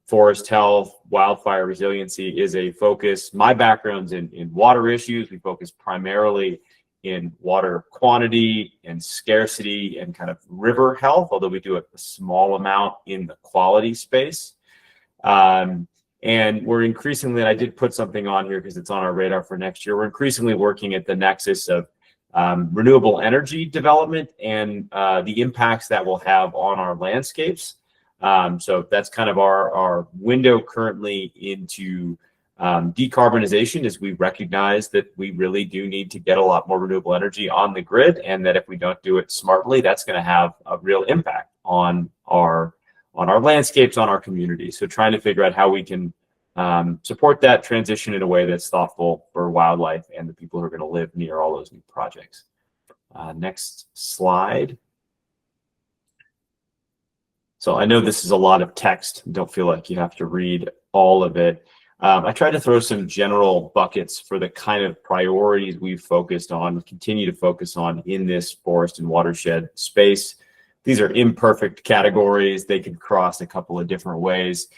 Forest health, wildfire resiliency is a focus. My background's in water issues. We focus primarily in water quantity and scarcity and kind of river health, although we do a small amount in the quality space. And we're increasingly, and I did put something on here because it's on our radar for next year, we're increasingly working at the nexus of renewable energy development and the impacts that will have on our landscapes. So that's kind of our window currently into decarbonization, is we recognize that we really do need to get a lot more renewable energy on the grid, and that if we don't do it smartly, that's going to have a real impact on our landscapes, on our community. So trying to figure out how we can support that transition in a way that's thoughtful for wildlife and the people who are going to live near all those new projects. Next slide. So I know this is a lot of text. Don't feel like you have to read all of it. I tried to throw some general buckets for the kind of priorities we've focused on, continue to focus on in this forest and watershed space. These are imperfect categories. They can cross a couple of different ways.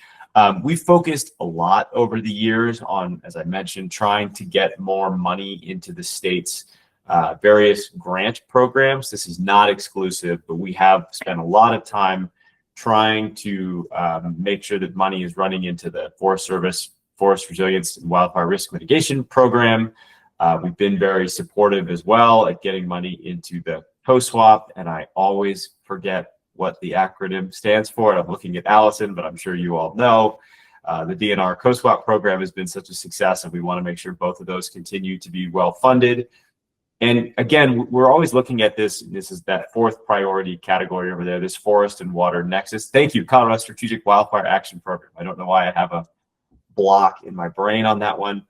We've focused a lot over the years on, as I mentioned, trying to get more money into the state's various grant programs. This is not exclusive, but we have spent a lot of time trying to make sure that money is running into the Forest Service Forest Resilience and Wildfire Risk Mitigation Program. We've been very supportive as well at getting money into the COSWAP, and I always forget what the acronym stands for. I'm looking at Allison, but I'm sure you all know. The DNR COSWAP program has been such a success, and we want to make sure both of those continue to be well funded. And again, we're always looking at this. This is that fourth priority category over there, this forest and water nexus. Thank you, Colorado Strategic Wildfire Action Program. I don't know why I have a block in my brain on that one.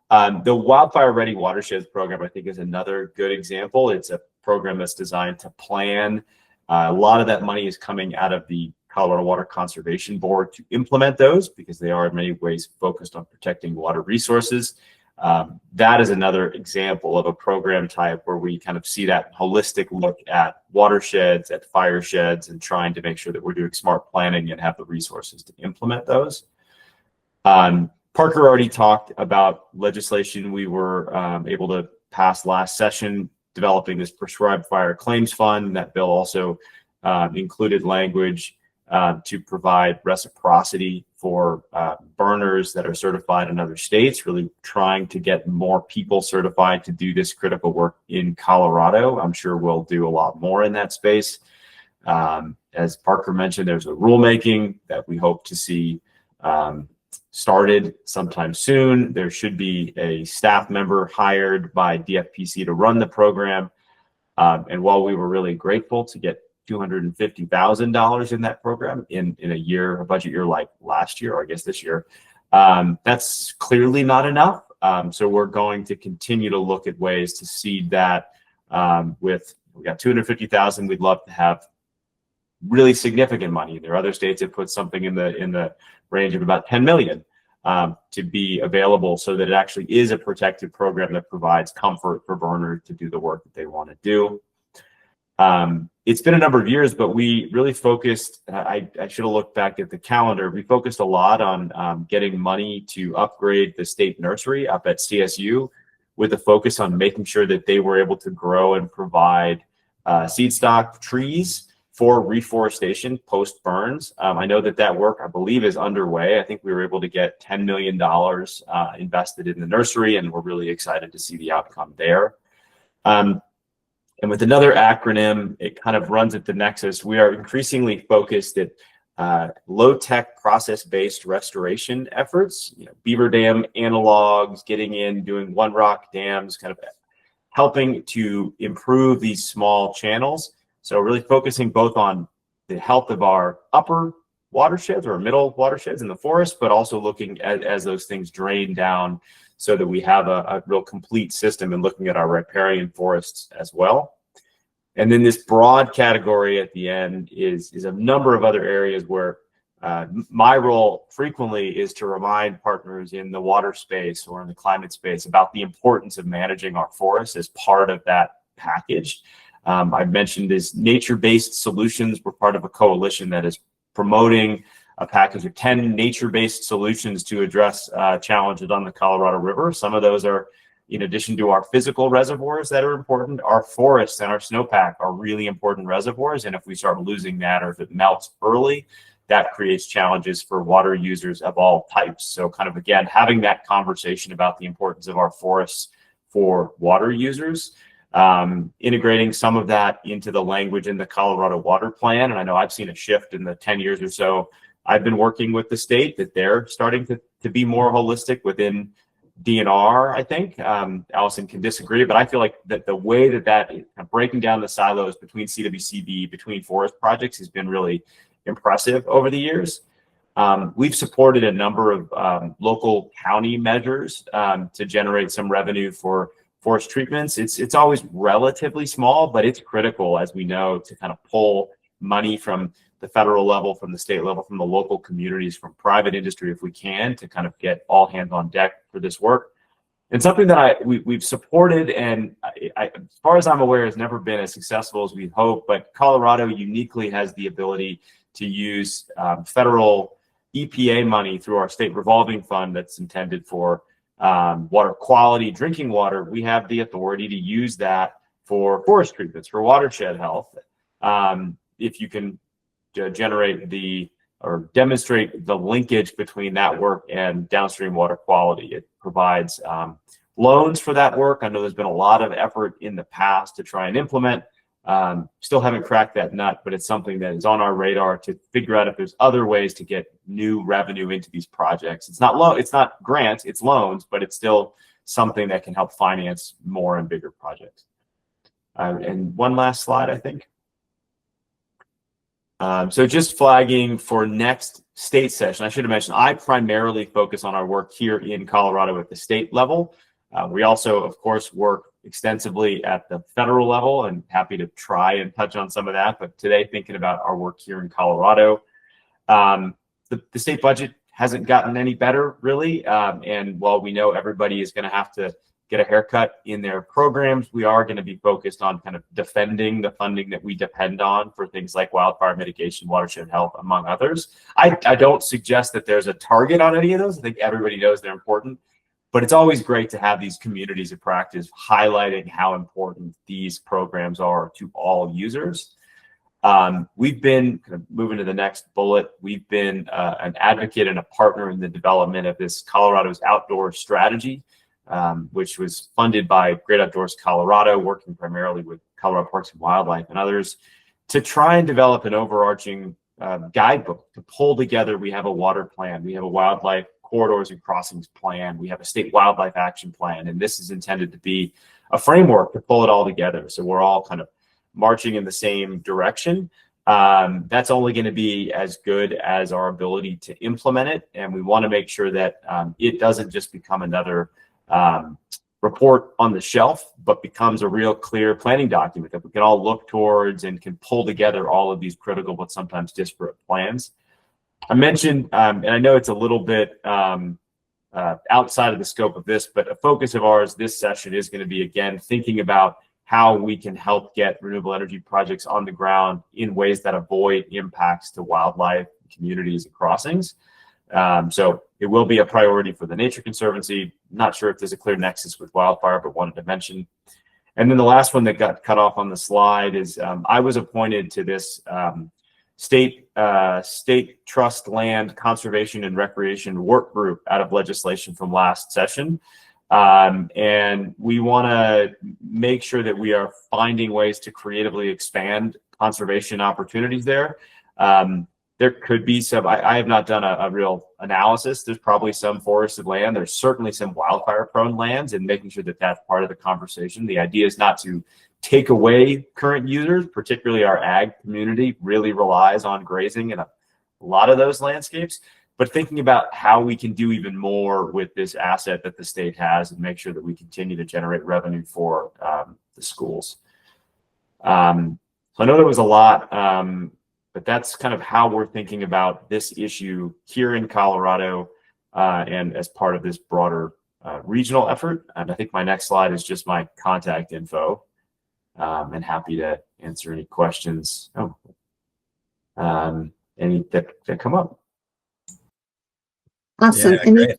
The Wildfire Ready Watersheds program, I think, is another good example. It's a program that's designed to plan. A lot of that money is coming out of the Colorado Water Conservation Board to implement those, because they are in many ways focused on protecting water resources. That is another example of a program type where we kind of see that holistic look at watersheds, at fire sheds, and trying to make sure that we're doing smart planning and have the resources to implement those. Parker already talked about legislation we were able to pass last session, developing this prescribed fire claims fund. That bill also included language to provide reciprocity for burners that are certified in other states, really trying to get more people certified to do this critical work in Colorado. I'm sure we'll do a lot more in that space. As Parker mentioned, there's a rulemaking that we hope to see started sometime soon. There should be a staff member hired by DFPC to run the program. And while we were really grateful to get $250,000 in that program in a budget year like last year, or I guess this year, that's clearly not enough. So we're going to continue to look at ways to seed that. We got $250,000. We'd love to have really significant money. There are other states that put something in the range of about 10 million to be available, so that it actually is a protected program that provides comfort for burners to do the work that they want to do. It's been a number of years, but we really focused, I should have looked back at the calendar. We focused a lot on getting money to upgrade the state nursery up at CSU, with a focus on making sure that they were able to grow and provide seed stock trees for reforestation post burns. I know that work, I believe, is underway. I think we were able to get $10 million invested in the nursery, and we're really excited to see the outcome there. And with another acronym, it kind of runs at the nexus. We are increasingly focused at low-tech process-based restoration efforts, beaver dam analogs, getting in, doing one rock dams, kind of helping to improve these small channels. So really focusing both on the health of our upper watersheds or middle watersheds in the forest, but also looking at as those things drain down, so that we have a real complete system, and looking at our riparian forests as well. And then this broad category at the end is a number of other areas where my role frequently is to remind partners in the water space or in the climate space about the importance of managing our forests as part of that package. I've mentioned this nature-based solutions. We're part of a coalition that is promoting a package of 10 nature-based solutions to address challenges on the Colorado River. Some of those are, in addition to our physical reservoirs that are important, our forests and our snowpack are really important reservoirs. And if we start losing that, or if it melts early, that creates challenges for water users of all types. So kind of, again, having that conversation about the importance of our forests for water users. integrating some of that into the language in the Colorado Water Plan. And I know I've seen a shift in the 10 years or so I've been working with the state, that they're starting to be more holistic within DNR, I think. Allison can disagree, but I feel like that the way that breaking down the silos between CWCB, between forest projects has been really impressive over the years. We've supported a number of local county measures to generate some revenue for forest treatments. It's always relatively small, but it's critical, as we know, to kind of pull money from the federal level, from the state level, from the local communities, from private industry, if we can, to kind of get all hands on deck for this work. And something that we've supported, and as far as I'm aware, has never been as successful as we hope, but Colorado uniquely has the ability to use federal EPA money through our state revolving fund that's intended for water quality, drinking water. We have the authority to use that for forest treatments, for watershed health. If you can generate or demonstrate the linkage between that work and downstream water quality. It provides loans for that work. I know there's been a lot of effort in the past to try and implement. Still haven't cracked that nut, but it's something that is on our radar to figure out if there's other ways to get new revenue into these projects. It's not grants, it's loans, but it's still something that can help finance more and bigger projects. And one last slide, I think. So just flagging for next state session, I should have mentioned, I primarily focus on our work here in Colorado at the state level. We also, of course, work extensively at the federal level, and happy to try and touch on some of that. But today, thinking about our work here in Colorado, the state budget hasn't gotten any better, really. And while we know everybody is going to have to get a haircut in their programs, we are going to be focused on kind of defending the funding that we depend on for things like wildfire mitigation, watershed health, among others. I don't suggest that there's a target on any of those. I think everybody knows they're important, but it's always great to have these communities of practice highlighting how important these programs are to all users. We've been, kind of moving to the next bullet, we've been an advocate and a partner in the development of this Colorado's Outdoor Strategy, which was funded by Great Outdoors Colorado, working primarily with Colorado Parks and Wildlife and others, to try and develop an overarching guidebook to pull together. We have a water plan, we have a wildlife corridors and crossings plan, we have a state wildlife action plan, and this is intended to be a framework to pull it all together. So we're all kind of marching in the same direction. That's only going to be as good as our ability to implement it, and we want to make sure that it doesn't just become another report on the shelf, but becomes a real clear planning document that we can all look towards and can pull together all of these critical but sometimes disparate plans. I mentioned, and I know it's a little bit outside of the scope of this, but a focus of ours this session is going to be, again, thinking about how we can help get renewable energy projects on the ground in ways that avoid impacts to wildlife, communities, and crossings. So it will be a priority for the Nature Conservancy. Not sure if there's a clear nexus with wildfire, but wanted to mention. And then the last one that got cut off on the slide is I was appointed to this state trust land conservation and recreation work group out of legislation from last session. And we want to make sure that we are finding ways to creatively expand conservation opportunities there. There could be some, I have not done a real analysis. There's probably some forested land. There's certainly some wildfire prone lands, and making sure that that's part of the conversation. The idea is not to take away current users, particularly our ag community really relies on grazing in a lot of those landscapes, but thinking about how we can do even more with this asset that the state has and make sure that we continue to generate revenue for the schools. So I know there was a lot, but that's kind of how we're thinking about this issue here in Colorado and as part of this broader regional effort. And I think my next slide is just my contact info, and happy to answer any questions any that come up. Awesome. Yeah,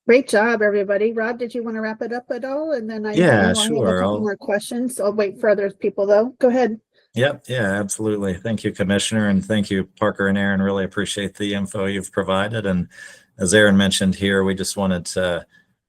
Great job, everybody. Rob, did you want to wrap it up at all? And then I Yeah, have a sure. couple more questions. I'll wait for other people though. Go ahead. Yep. Yeah, absolutely. Thank you, Commissioner. And thank you, Parker and Aaron. Really appreciate the info you've provided. And as Aaron mentioned here, we just wanted to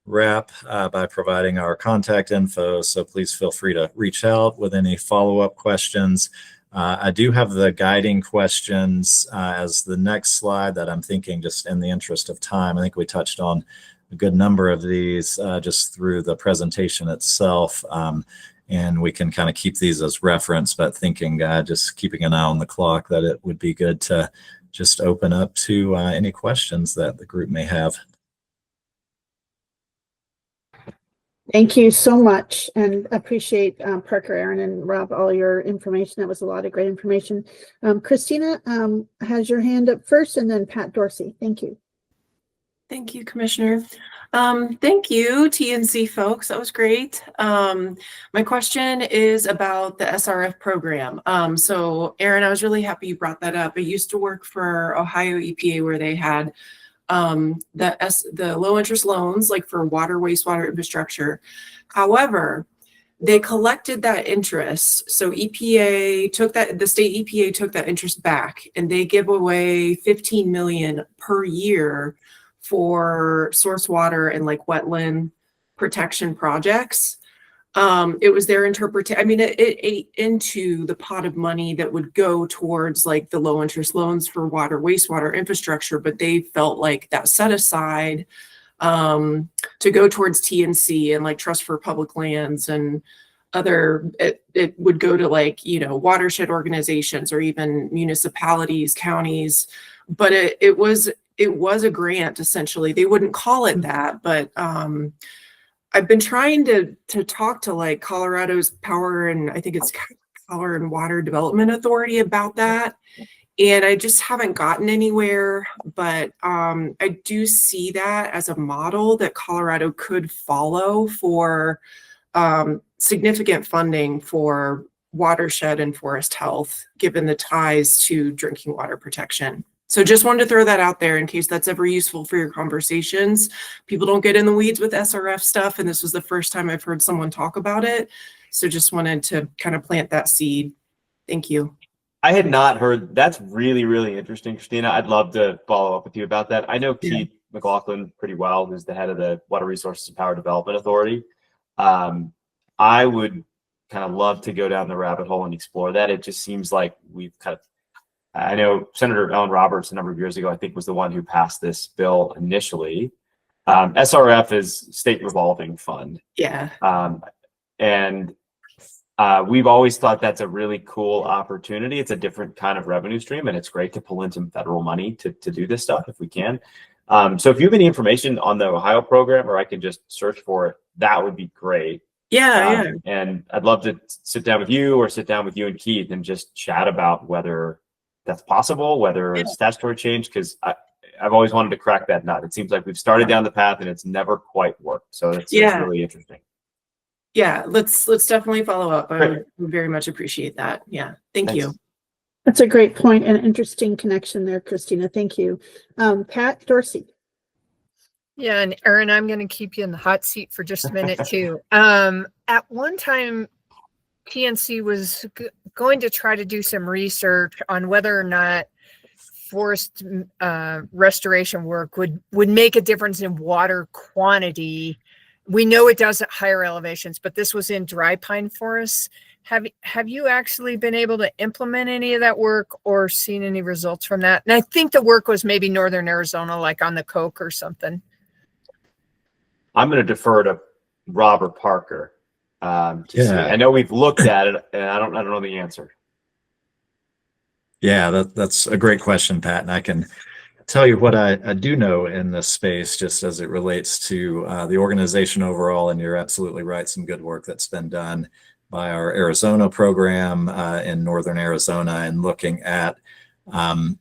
wrap by providing our contact info. So please feel free to reach out with any follow-up questions. I do have the guiding questions as the next slide that I'm thinking, just in the interest of time. I think we touched on a good number of these just through the presentation itself. And we can kind of keep these as reference, but thinking just keeping an eye on the clock, that it would be good to just open up to any questions that the group may have. Thank you so much, and appreciate Parker, Aaron, and Rob, all your information. That was a lot of great information. Christina has your hand up first, and then Pat Dorsey. Thank you. Thank you, Commissioner. Thank you, TNC folks. That was great. My question is about the SRF program. So Aaron, I was really happy you brought that up. I used to work for Ohio EPA, where they had the low interest loans, like for water, wastewater infrastructure. However, they collected that interest. So EPA took that, the state EPA took that interest back, and they give away 15 million per year for source water and like wetland protection projects. It was their interpretation. I mean, it ate into the pot of money that would go towards like the low interest loans for water, wastewater infrastructure, but they felt like that set aside to go towards TNC and like Trust for Public Lands and other, it would go to like, you know, watershed organizations or even municipalities, counties, but it was a grant essentially. They wouldn't call it that, but I've been trying to talk to like Colorado's Power and I think it's Power and Water Development Authority about that. And I just haven't gotten anywhere, but I do see that as a model that Colorado could follow for significant funding for watershed and forest health, given the ties to drinking water protection. So just wanted to throw that out there in case that's ever useful for your conversations. People don't get in the weeds with SRF stuff, and this was the first time I've heard someone talk about it. So just wanted to kind of plant that seed. Thank you. I had not heard. That's really, really interesting, Christina. I'd love to follow up with you about that. I know Keith McLaughlin pretty well, who's the head of the Water Resources and Power Development Authority. I would kind of love to go down the rabbit hole and explore that. It just seems like we've kind of, I know Senator Ellen Roberts a number of years ago, I think, was the one who passed this bill initially. SRF is State Revolving Fund. Yeah. And we've always thought that's a really cool opportunity. It's a different kind of revenue stream, and it's great to pull in some federal money to do this stuff if we can. So if you have any information on the Ohio program, or I can just search for it, that would be great. Yeah. And I'd love to sit down with you or sit down with you and Keith and just chat about whether that's possible, whether it's statutory change, because I've always wanted to crack that nut. It seems like we've started down the path and it's never quite worked. So it's really interesting. Yeah, let's definitely follow up. I would very much appreciate that. Yeah, thank you. That's a great point and interesting connection there, Christina. Thank you. Pat Dorsey. Yeah, and Aaron, I'm going to keep you in the hot seat for just a minute too. At one time, TNC was going to try to do some research on whether or not forest restoration work would make a difference in water quantity. We know it does at higher elevations, but this was in dry pine forests. Have you actually been able to implement any of that work or seen any results from that? And I think the work was maybe northern Arizona, like on the Coke or something. I'm going to defer to Robert Parker. See. I know we've looked at it, and I don't know the answer. Yeah, that's a great question, Pat. And I can tell you what I do know in this space, just as it relates to the organization overall. And you're absolutely right. Some good work that's been done by our Arizona program in northern Arizona, and looking at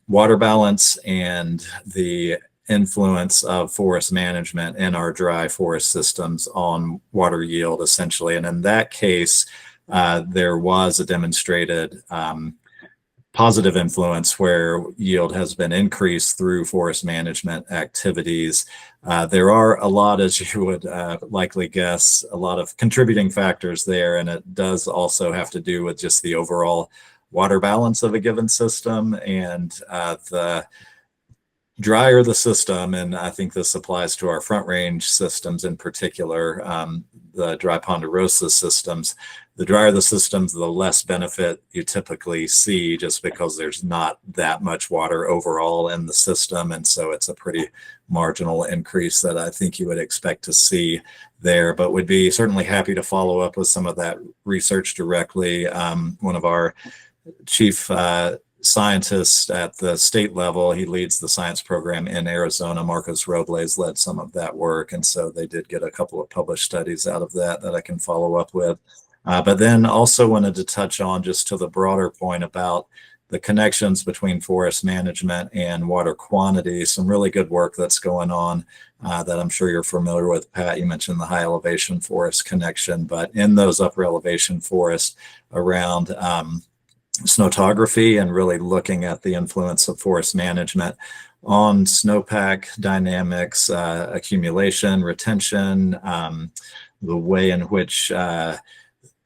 water balance and the influence of forest management in our dry forest systems on water yield, essentially. And in that case, there was a demonstrated positive influence where yield has been increased through forest management activities. There are a lot, as you would likely guess, a lot of contributing factors there, and it does also have to do with just the overall water balance of a given system and the drier the system, and I think this applies to our Front Range systems in particular, the dry ponderosa systems, the drier the systems, the less benefit you typically see, just because there's not that much water overall in the system. And so it's a pretty marginal increase that I think you would expect to see there, but would be certainly happy to follow up with some of that research directly. One of our chief scientists at the state level, he leads the science program in Arizona, Marcos Robles, led some of that work. And so they did get a couple of published studies out of that I can follow up with. But then also wanted to touch on, just to the broader point about the connections between forest management and water quantity, some really good work that's going on that I'm sure you're familiar with. Pat, you mentioned the high elevation forest connection, but in those upper elevation forests around snowtography and really looking at the influence of forest management on snowpack dynamics, accumulation, retention, the way in which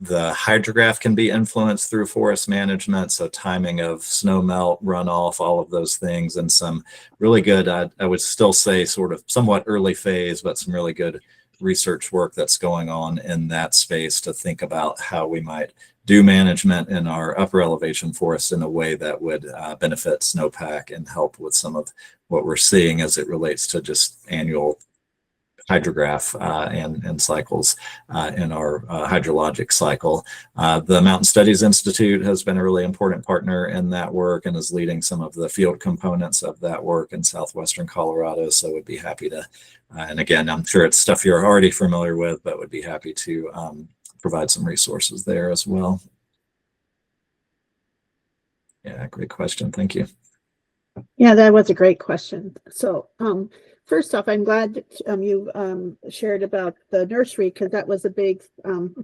the hydrograph can be influenced through forest management. So timing of snow melt, runoff, all of those things, and some really good, I would still say sort of somewhat early phase, but some really good research work that's going on in that space to think about how we might do management in our upper elevation forests in a way that would benefit snowpack and help with some of what we're seeing as it relates to just annual hydrograph and cycles in our hydrologic cycle. The Mountain Studies Institute has been a really important partner in that work and is leading some of the field components of that work in southwestern Colorado. So would be happy to, and again, I'm sure it's stuff you're already familiar with, but would be happy to provide some resources there as well. Yeah, great question. Thank you. Yeah, that was a great question. So, first off, I'm glad that you shared about the nursery, because that was a big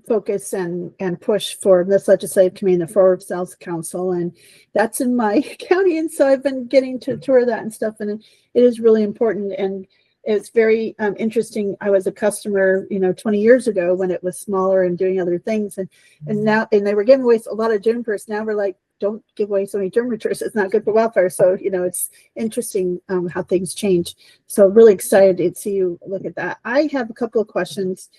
focus and push for this legislative committee, the Forward South Council, and that's in my county. And so I've been getting to tour that and stuff, and it is really important. And it's very interesting. I was a customer, 20 years ago when it was smaller and doing other things, and now, and they were giving away a lot of junipers. Now we're like, don't give away so many junipers. It's not good for wildfire. So, it's interesting how things change. So really excited to see you look at that. I have a couple of questions.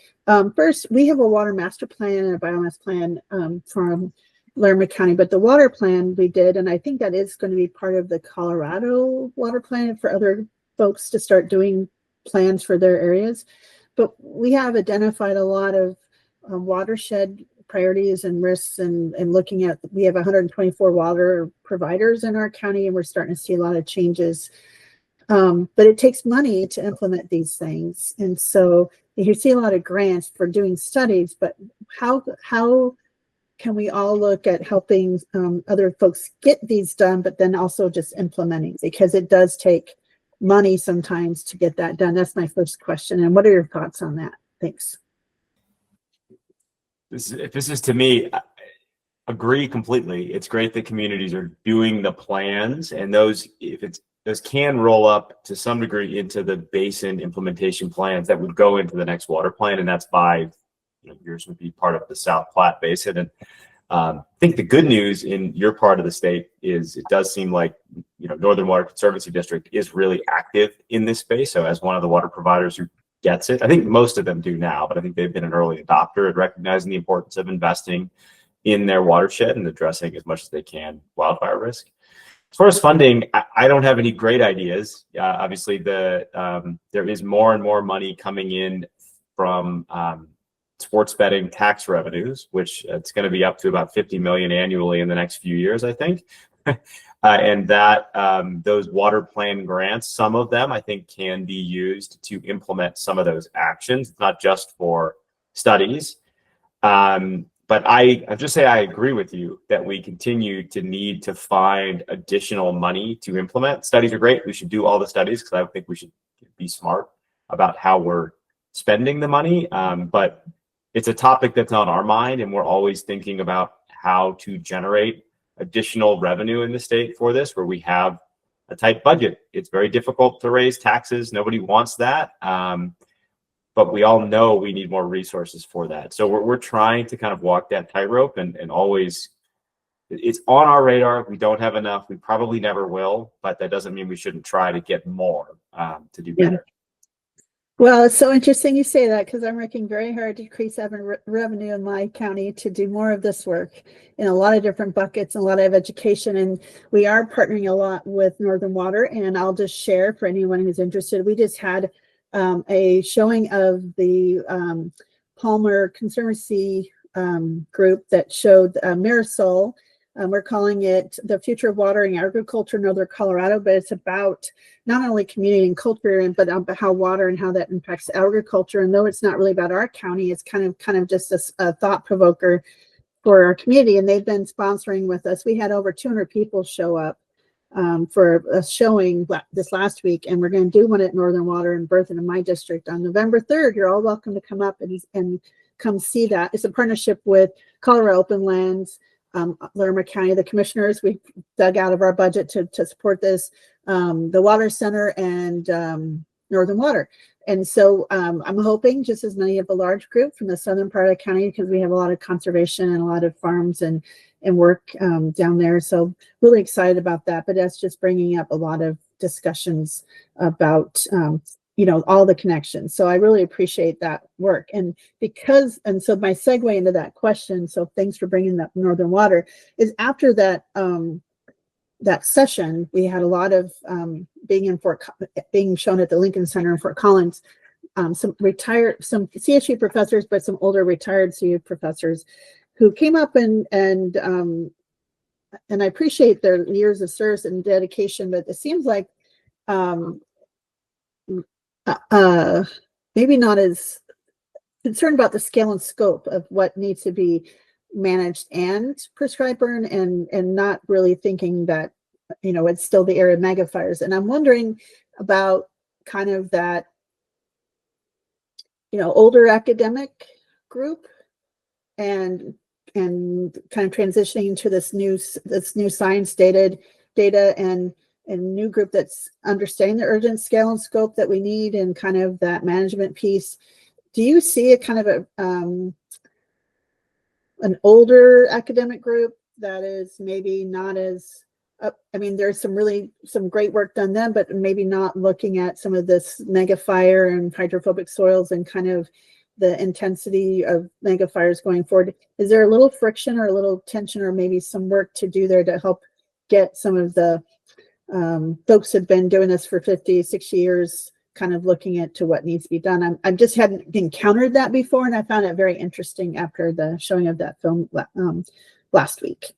First, we have a water master plan and a biomass plan from Larimer County, but the water plan we did, and I think that is going to be part of the Colorado water plan for other folks to start doing plans for their areas. But we have identified a lot of watershed priorities and risks, and looking at, we have 124 water providers in our county, and we're starting to see a lot of changes. But it takes money to implement these things. And so you see a lot of grants for doing studies, but how can we all look at helping other folks get these done, but then also just implementing, because it does take money sometimes to get that done. That's my first question. And what are your thoughts on that? Thanks. If this is to me, I agree completely. It's great that communities are doing the plans, and those can roll up to some degree into the basin implementation plans that would go into the next water plan, and that's by yours would be part of the South Platte Basin. And I think the good news in your part of the state is it does seem like Northern Water Conservancy District is really active in this space. So as one of the water providers who gets it, I think most of them do now, but I think they've been an early adopter at recognizing the importance of investing in their watershed and addressing as much as they can wildfire risk. As far as funding, I don't have any great ideas. Obviously, there is more and more money coming in from sports betting tax revenues, which it's going to be up to about 50 million annually in the next few years, I think. And that those water plan grants, some of them I think can be used to implement some of those actions. It's not just for studies. But I just say I agree with you that we continue to need to find additional money to implement. Studies are great. We should do all the studies, because I think we should be smart about how we're spending the money. But it's a topic that's on our mind, and we're always thinking about how to generate additional revenue in the state for this, where we have a tight budget. It's very difficult to raise taxes. Nobody wants that. But we all know we need more resources for that. So we're trying to kind of walk that tightrope and always it's on our radar. We don't have enough. We probably never will, but that doesn't mean we shouldn't try to get more to do better. Well, it's so interesting you say that because I'm working very hard to increase revenue in my county to do more of this work in a lot of different buckets and a lot of education. And we are partnering a lot with Northern Water. And I'll just share for anyone who's interested. We just had a showing of the Palmer Conservancy group that showed Mirasol. We're calling it The Future of Water and Agriculture in Northern Colorado, but it's about not only community and culture, but about how water and how that impacts agriculture. And though it's not really about our county, it's kind of just a thought provoker for our community. And they've been sponsoring with us. We had over 200 people show up for a showing this last week, and we're going to do one at Northern Water in Berthoud in my district on November 3rd. You're all welcome to come up and come see that. It's a partnership with Colorado Open Lands, Larimer County, the commissioners. We dug out of our budget to support this, the Water Center and Northern Water. And so I'm hoping just as many of a large group from the southern part of the county, because we have a lot of conservation and a lot of farms and work down there. So really excited about that. But that's just bringing up a lot of discussions about all the connections. So I really appreciate that work. And so my segue into that question, so thanks for bringing up Northern Water, is after that that session, we had a lot of being shown at the Lincoln Center in Fort Collins, some CSU professors, but some older retired CSU professors who came up and I appreciate their years of service and dedication, but it seems like maybe not as concerned about the scale and scope of what needs to be managed and prescribed burn, and not really thinking that it's still the area of megafires. And I'm wondering about kind of that older academic group and kind of transitioning to this new science data and new group that's understanding the urgent scale and scope that we need, and kind of that management piece. Do you see a kind of an older academic group that is maybe not as there's some great work done then, but maybe not looking at some of this mega fire and hydrophobic soils and kind of the intensity of mega fires going forward? Is there a little friction or a little tension or maybe some work to do there to help get some of the folks who've been doing this for 50, 60 years kind of looking at to what needs to be done? I just hadn't encountered that before, and I found it very interesting after the showing of that film last week.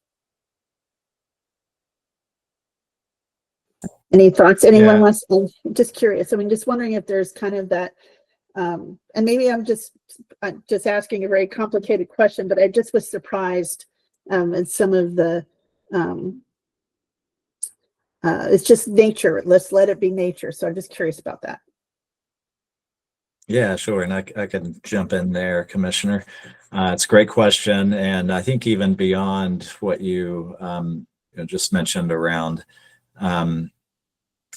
Any thoughts? Anyone wants? I'm just curious. Just wondering if there's kind of that, and maybe I'm just asking a very complicated question, but I just was surprised at some of the. It's just nature. Let's let it be nature. So I'm just curious about that. Yeah, sure. And I can jump in there, Commissioner. It's a great question. And I think even beyond what you just mentioned around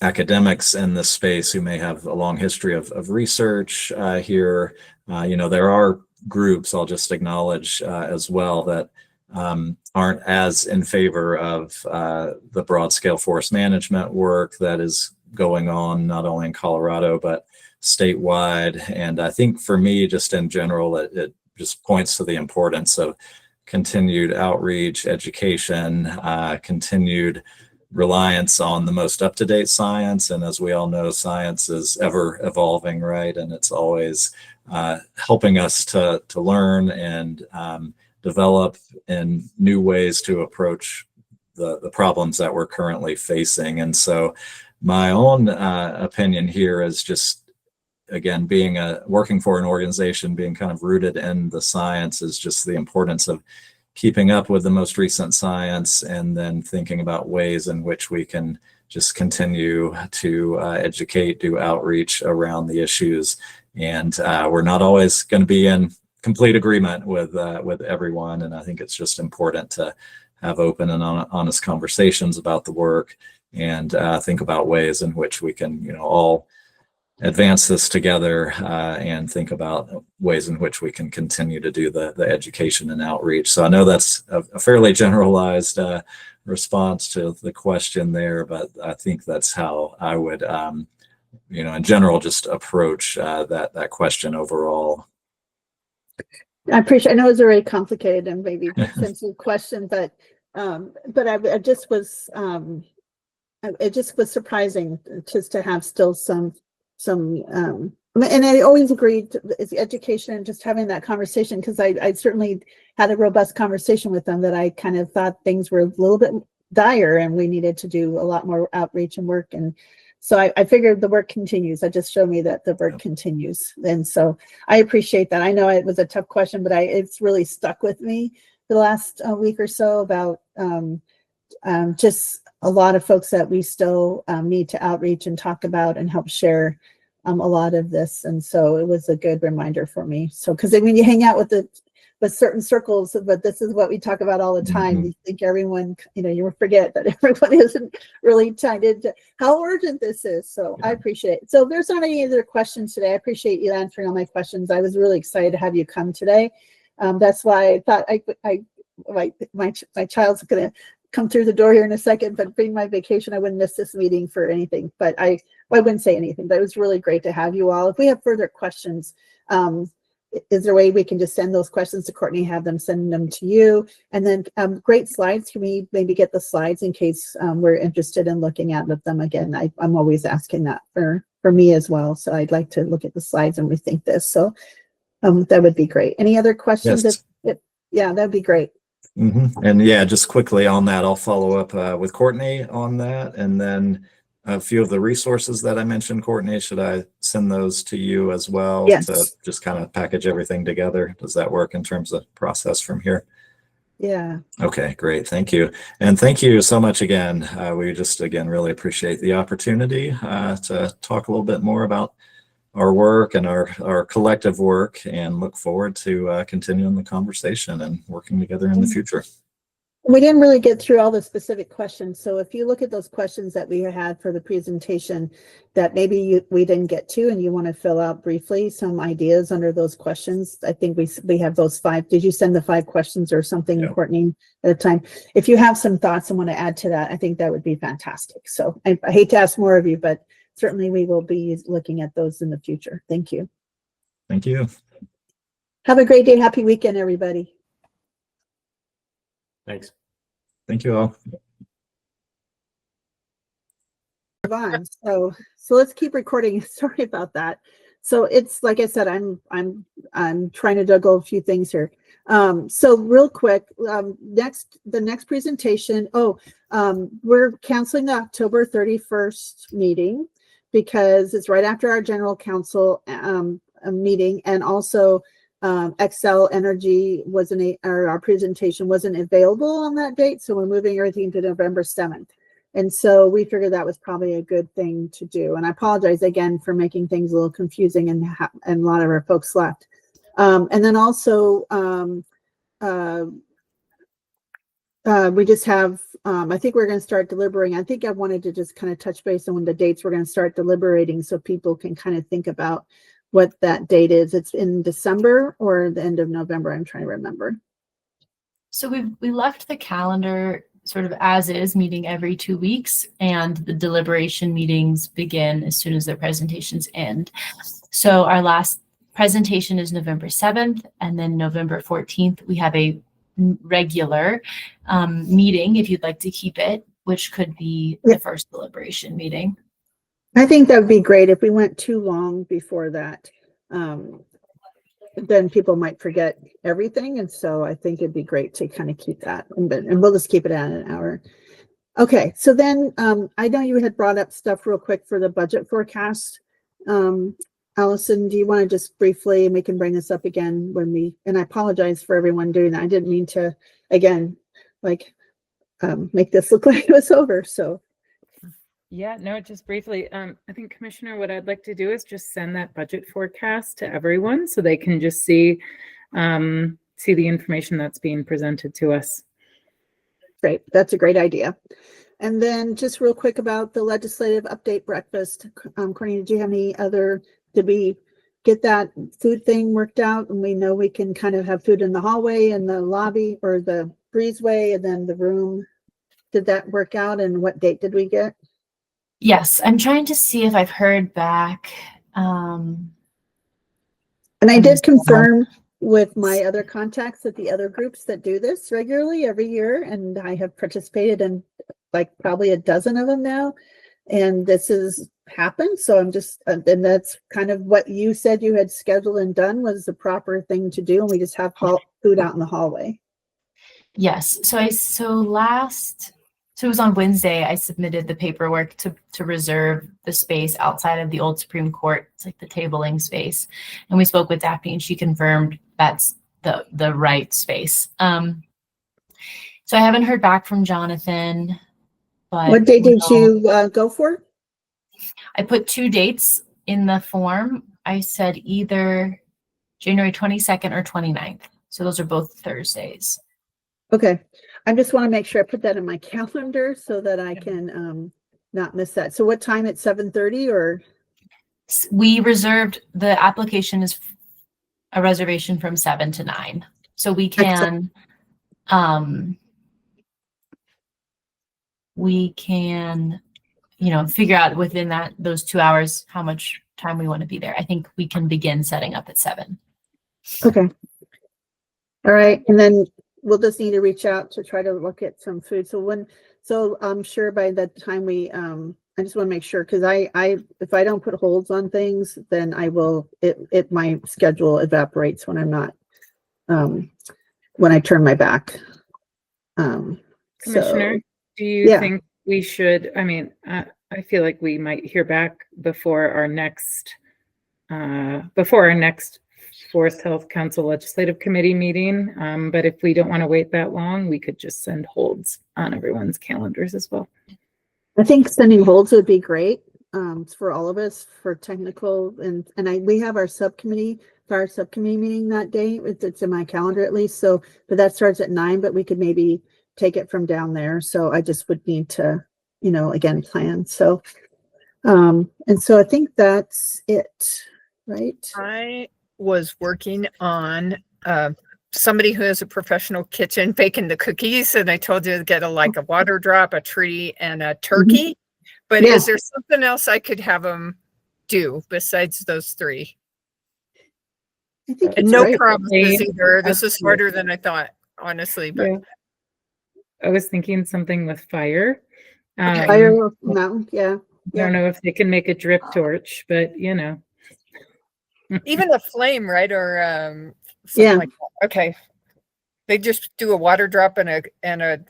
academics in this space who may have a long history of research here, there are groups, I'll just acknowledge as well, that aren't as in favor of the broad scale forest management work that is going on not only in Colorado, but statewide. And I think for me, just in general, it just points to the importance of continued outreach, education, continued reliance on the most up-to-date science. And as we all know, science is ever evolving, right? And it's always helping us to learn and develop in new ways to approach the problems that we're currently facing. And so my own opinion here is just, again, working for an organization, being kind of rooted in the science, is just the importance of keeping up with the most recent science and then thinking about ways in which we can just continue to educate, do outreach around the issues. And we're not always going to be in complete agreement with everyone. And I think it's just important to have open and honest conversations about the work and think about ways in which we can, all advance this together and think about ways in which we can continue to do the education and outreach. So I know that's a fairly generalized response to the question there, but I think that's how I would, in general, just approach that question overall. I appreciate, I know it's a very complicated and maybe sensitive question, but I just was, it just was surprising just to have still some, and I always agreed it's education and just having that conversation, because I certainly had a robust conversation with them that I kind of thought things were a little bit dire and we needed to do a lot more outreach and work. And so I figured the work continues. That just showed me that the work continues. And so I appreciate that. I know it was a tough question, but it's really stuck with me the last week or so about just a lot of folks that we still need to outreach and talk about and help share a lot of this. And so it was a good reminder for me. So, because when you hang out with certain circles, but this is what we talk about all the time. Mm-hmm. You think everyone, you forget that everyone isn't really tied into how urgent this is. So I appreciate it. So if there's not any other questions today, I appreciate you answering all my questions. I was really excited to have you come today. That's why I thought my child's going to come through the door here in a second, but being my vacation, I wouldn't miss this meeting for anything, but I wouldn't say anything, but it was really great to have you all. If we have further questions, is there a way we can just send those questions to Courtney, have them send them to you? And then great slides. Can we maybe get the slides in case we're interested in looking at them again? I'm always asking that for me as well. So I'd like to look at the slides and rethink this. So that would be great. Any other questions? Yes. Yeah, that'd be great. Mm-hmm. And yeah, just quickly on that, I'll follow up with Courtney on that. And then a few of the resources that I mentioned, Courtney, should I send those to you as well? Yes. To just kind of package everything together? Does that work in terms of process from here? Yeah. Okay, great. Thank you. And thank you so much again. We just, again, really appreciate the opportunity to talk a little bit more about our work and our collective work, and look forward to continuing the conversation and working together in the future. We didn't really get through all the specific questions. So if you look at those questions that we had for the presentation that maybe we didn't get to and you want to fill out briefly some ideas under those questions, I think we have those 5. Did you send the 5 questions or something, Yeah. Courtney, at a time? If you have some thoughts and want to add to that, I think that would be fantastic. So I hate to ask more of you, but certainly we will be looking at those in the future. Thank you. Thank you. Have a great day. Happy weekend, everybody. Thanks. Thank you all. On. So let's keep recording. Sorry about that. So it's like I said, I'm trying to juggle a few things here. So real quick, the next presentation. We're canceling the October 31st meeting because it's right after our general council meeting, and also Xcel Energy our presentation wasn't available on that date, so we're moving everything to November 7th. And so we figured that was probably a good thing to do. And I apologize again for making things a little confusing and a lot of our folks left. And then also we just have, I think we're going to start deliberating. I think I wanted to just kind of touch base on when the dates we're going to start deliberating so people can kind of think about what that date is. It's in December or the end of November. I'm trying to remember. So we left the calendar sort of as is, meeting every 2 weeks, and the deliberation meetings begin as soon as the presentations end. So our last presentation is November 7th, and then November 14th, we have a regular meeting, if you'd like to keep it, which could be the first deliberation meeting. I think that would be great. If we went too long before that, then people might forget everything. And so I think it'd be great to kind of keep that, and we'll just keep it at an hour. Okay, so then I know you had brought up stuff real quick for the budget forecast. Allison, do you want to just briefly, and we can bring this up again and I apologize for everyone doing that. I didn't mean to, again, make this look like it was over, so. Yeah, no, just briefly, I think, Commissioner, what I'd like to do is just send that budget forecast to everyone so they can just see the information that's being presented to us. Great, that's a great idea. And then just real quick about the legislative update breakfast. Courtney, did you have any other, did we get that food thing worked out? And we know we can kind of have food in the hallway and the lobby or the breezeway and then the room. Did that work out? And what date did we get? Yes, I'm trying to see if I've heard back. And I did confirm with my other contacts at the other groups that do this regularly every year. And I have participated in like probably a dozen of them now. And this has happened. So I'm just, and that's kind of what you said you had scheduled and done was the proper thing to do. And we just have food out in the hallway. Yes. So it was on Wednesday, I submitted the paperwork to reserve the space outside of the old Supreme Court. It's like the tabling space. And we spoke with Daphne and she confirmed that's the right space. So I haven't heard back from Jonathan, but What day did you go for? I put 2 dates in the form. I said either January 22nd or 29th. So those are both Thursdays. Okay. I just want to make sure I put that in my calendar so that I can not miss that. So what time at 7:30 or? We reserved, the application is a reservation from 7 to 9. So we can, figure out within those 2 hours, how much time we want to be there. I think we can begin setting up at 7. Okay. All right. And then we'll just need to reach out to try to look at some food. So I'm sure by that time I just want to make sure, because if I don't put holds on things, then my schedule evaporates when I'm not, when I turn my back. Commissioner, do you think we should, I feel like we might hear back before our next Forest Health Council Legislative Committee meeting. But if we don't want to wait that long, we could just send holds on everyone's calendars as well. I think sending holds would be great for all of us for technical and we have our subcommittee meeting that day. It's in my calendar at least. So, but that starts at 9, but we could maybe take it from down there. So I just would need to, again, plan. So, and so I think that's it, right? I was working on somebody who has a professional kitchen baking the cookies, and I told you to get a water drop, a tree, and a turkey. But is there something else I could have them do besides those 3? I think And no promises either. This is harder than I thought, honestly. But I was thinking something with fire. Fire mountain, I don't know if they can make a drip torch, but even a flame, right? Or something like that. Okay. They just do a water drop and a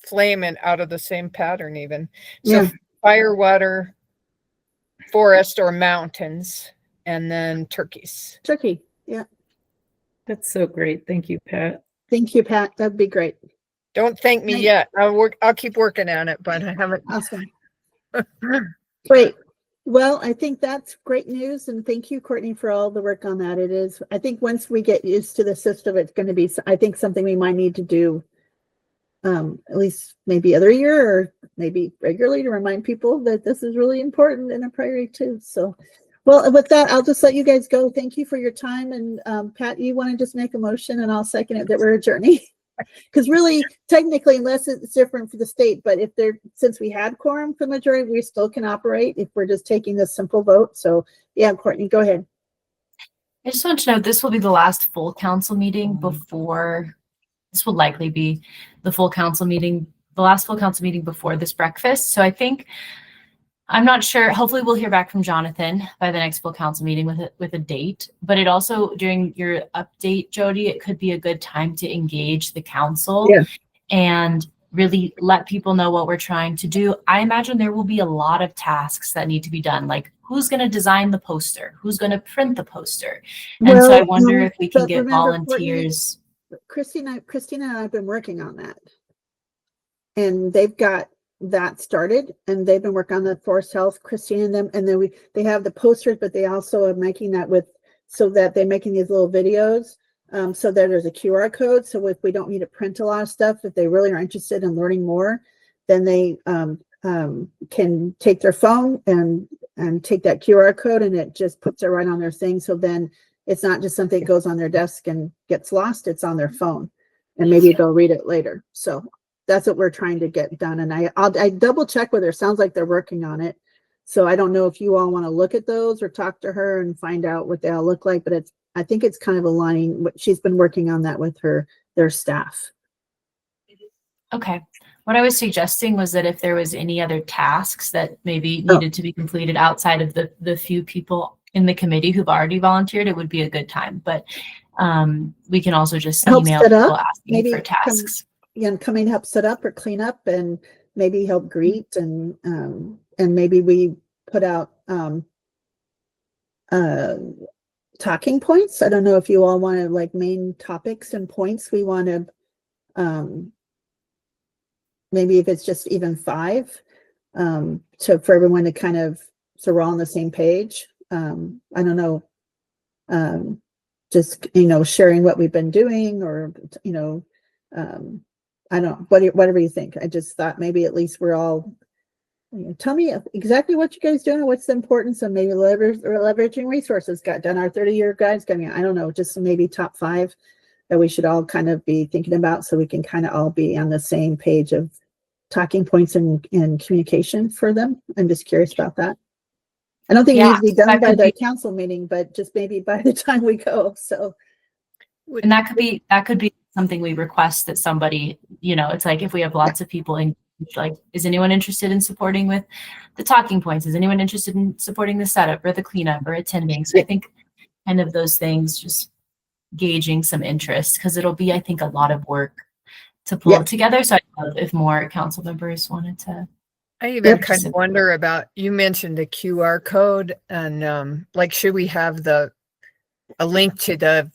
flame and out of the same pattern even. So fire, water, forest or mountains, and then turkeys. Turkey. Yeah. That's so great. Thank you, Pat. Thank you, Pat. That'd be great. Don't thank me yet. I'll keep working on it, but I haven't. Awesome. Great. Well, I think that's great news. And thank you, Courtney, for all the work on that. It is, I think once we get used to the system, it's going to be, I think something we might need to do at least maybe other year or maybe regularly to remind people that this is really important and a priority too. So, well, with that, I'll just let you guys go. Thank you for your time. And Pat, you want to just make a motion and I'll second it that we're adjourning. Because really, technically, unless it's different for the state, but since we had quorum for the majority, we still can operate if we're just taking this simple vote. So yeah, Courtney, go ahead. I just want to know, this will be the last full council meeting this will likely be the last full council meeting before this breakfast. So I'm not sure. Hopefully we'll hear back from Jonathan by the next full council meeting with a date, but it also, during your update, Jody, it could be a good time to engage the council and really let people know what we're trying to do. I imagine there will be a lot of tasks that need to be done, like who's going to design the poster, who's going to print the poster. And so I wonder if we can get volunteers. Christina and I have been working on that, and they've got that started, and they've been working on the Forest Health, Christina and them, and then they have the posters, but they also are making that so that they're making these little videos so that there's a QR code. So if we don't need to print a lot of stuff, if they really are interested in learning more, then they can take their phone and take that QR code, and it just puts it right on their thing. So then it's not just something that goes on their desk and gets lost, it's on their phone, and maybe they'll read it later. So that's what we're trying to get done. And I double check with her. Sounds like they're working on it. So I don't know if you all want to look at those or talk to her and find out what they all look like, but I think it's kind of aligning what she's been working on that with their staff. Okay. What I was suggesting was that if there was any other tasks that maybe needed to be completed outside of the few people in the committee who've already volunteered, it would be a good time. But we can also just Help email set up, people asking maybe for tasks. Coming to help set up or clean up, and maybe help greet, and maybe we put out talking points. I don't know if you all want to, like, main topics and points we want to, maybe if it's just even 5, so for everyone to kind of, so we're all on the same page. I don't know, just, sharing what we've been doing, or, I don't know, whatever you think. I just thought maybe at least we're all, tell me exactly what you guys doing, what's the importance of maybe leveraging resources. Got done our 30-year guides coming. I don't know, just maybe top 5 that we should all kind of be thinking about, so we can kind of all be on the same page of talking points and communication for them. I'm just curious about that. I don't think it needs to be done by the council meeting, but just maybe by the time we go. So, and that could be something we request that somebody, it's like if we have lots of people in, like, is anyone interested in supporting with the talking points? Is anyone interested in supporting the setup or the cleanup or attending? So I think kind of those things, just gauging some interest, because it'll be, I think, a lot of work to pull it together. So I'd love if more council members wanted to. I even kind of wonder about, you mentioned the QR code, and like, should we have a link to the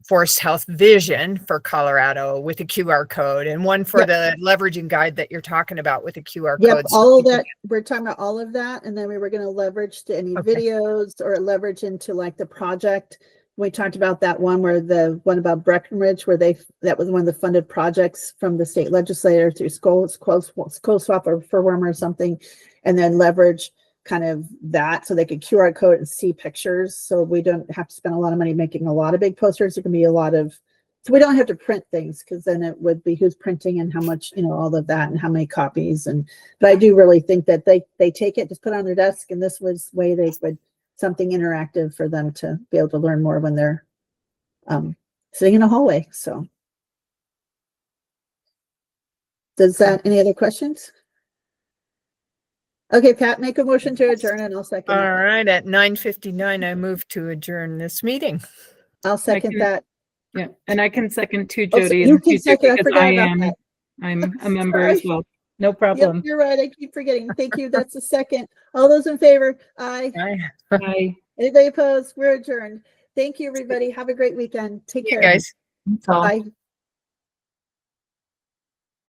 Forest Health Vision for Colorado with a QR code, and one for the leveraging guide that you're talking about with a QR code? All of that. We're talking about all of that, and then we were going to leverage to any videos, or leverage into, like, the project. We talked about that one where the one about Breckenridge, where that was one of the funded projects from the state legislator through Skull Swap or Furworm or something, and then leverage kind of that so they could QR code and see pictures. So we don't have to spend a lot of money making a lot of big posters. It can be a lot of, so we don't have to print things, because then it would be who's printing and how much, all of that, and how many copies. But I do really think that they take it, just put it on their desk, and this was way they would, something interactive for them to be able to learn more when they're sitting in a hallway. So does that, any other questions? Okay, Pat, make a motion to adjourn, and I'll second. All right, at 9:59, I move to adjourn this meeting. I'll second that. Yeah, and I can second too, Oh, so Jody. you in the can future, second. I because forgot about that. I'm a member as well. No problem. Yep, you're right. I keep forgetting. Thank you. That's the second. All those in favor? Aye. Bye. Anybody opposed? We're adjourned. Thank you, everybody. Have a great weekend. Take care. Guys. So Bye.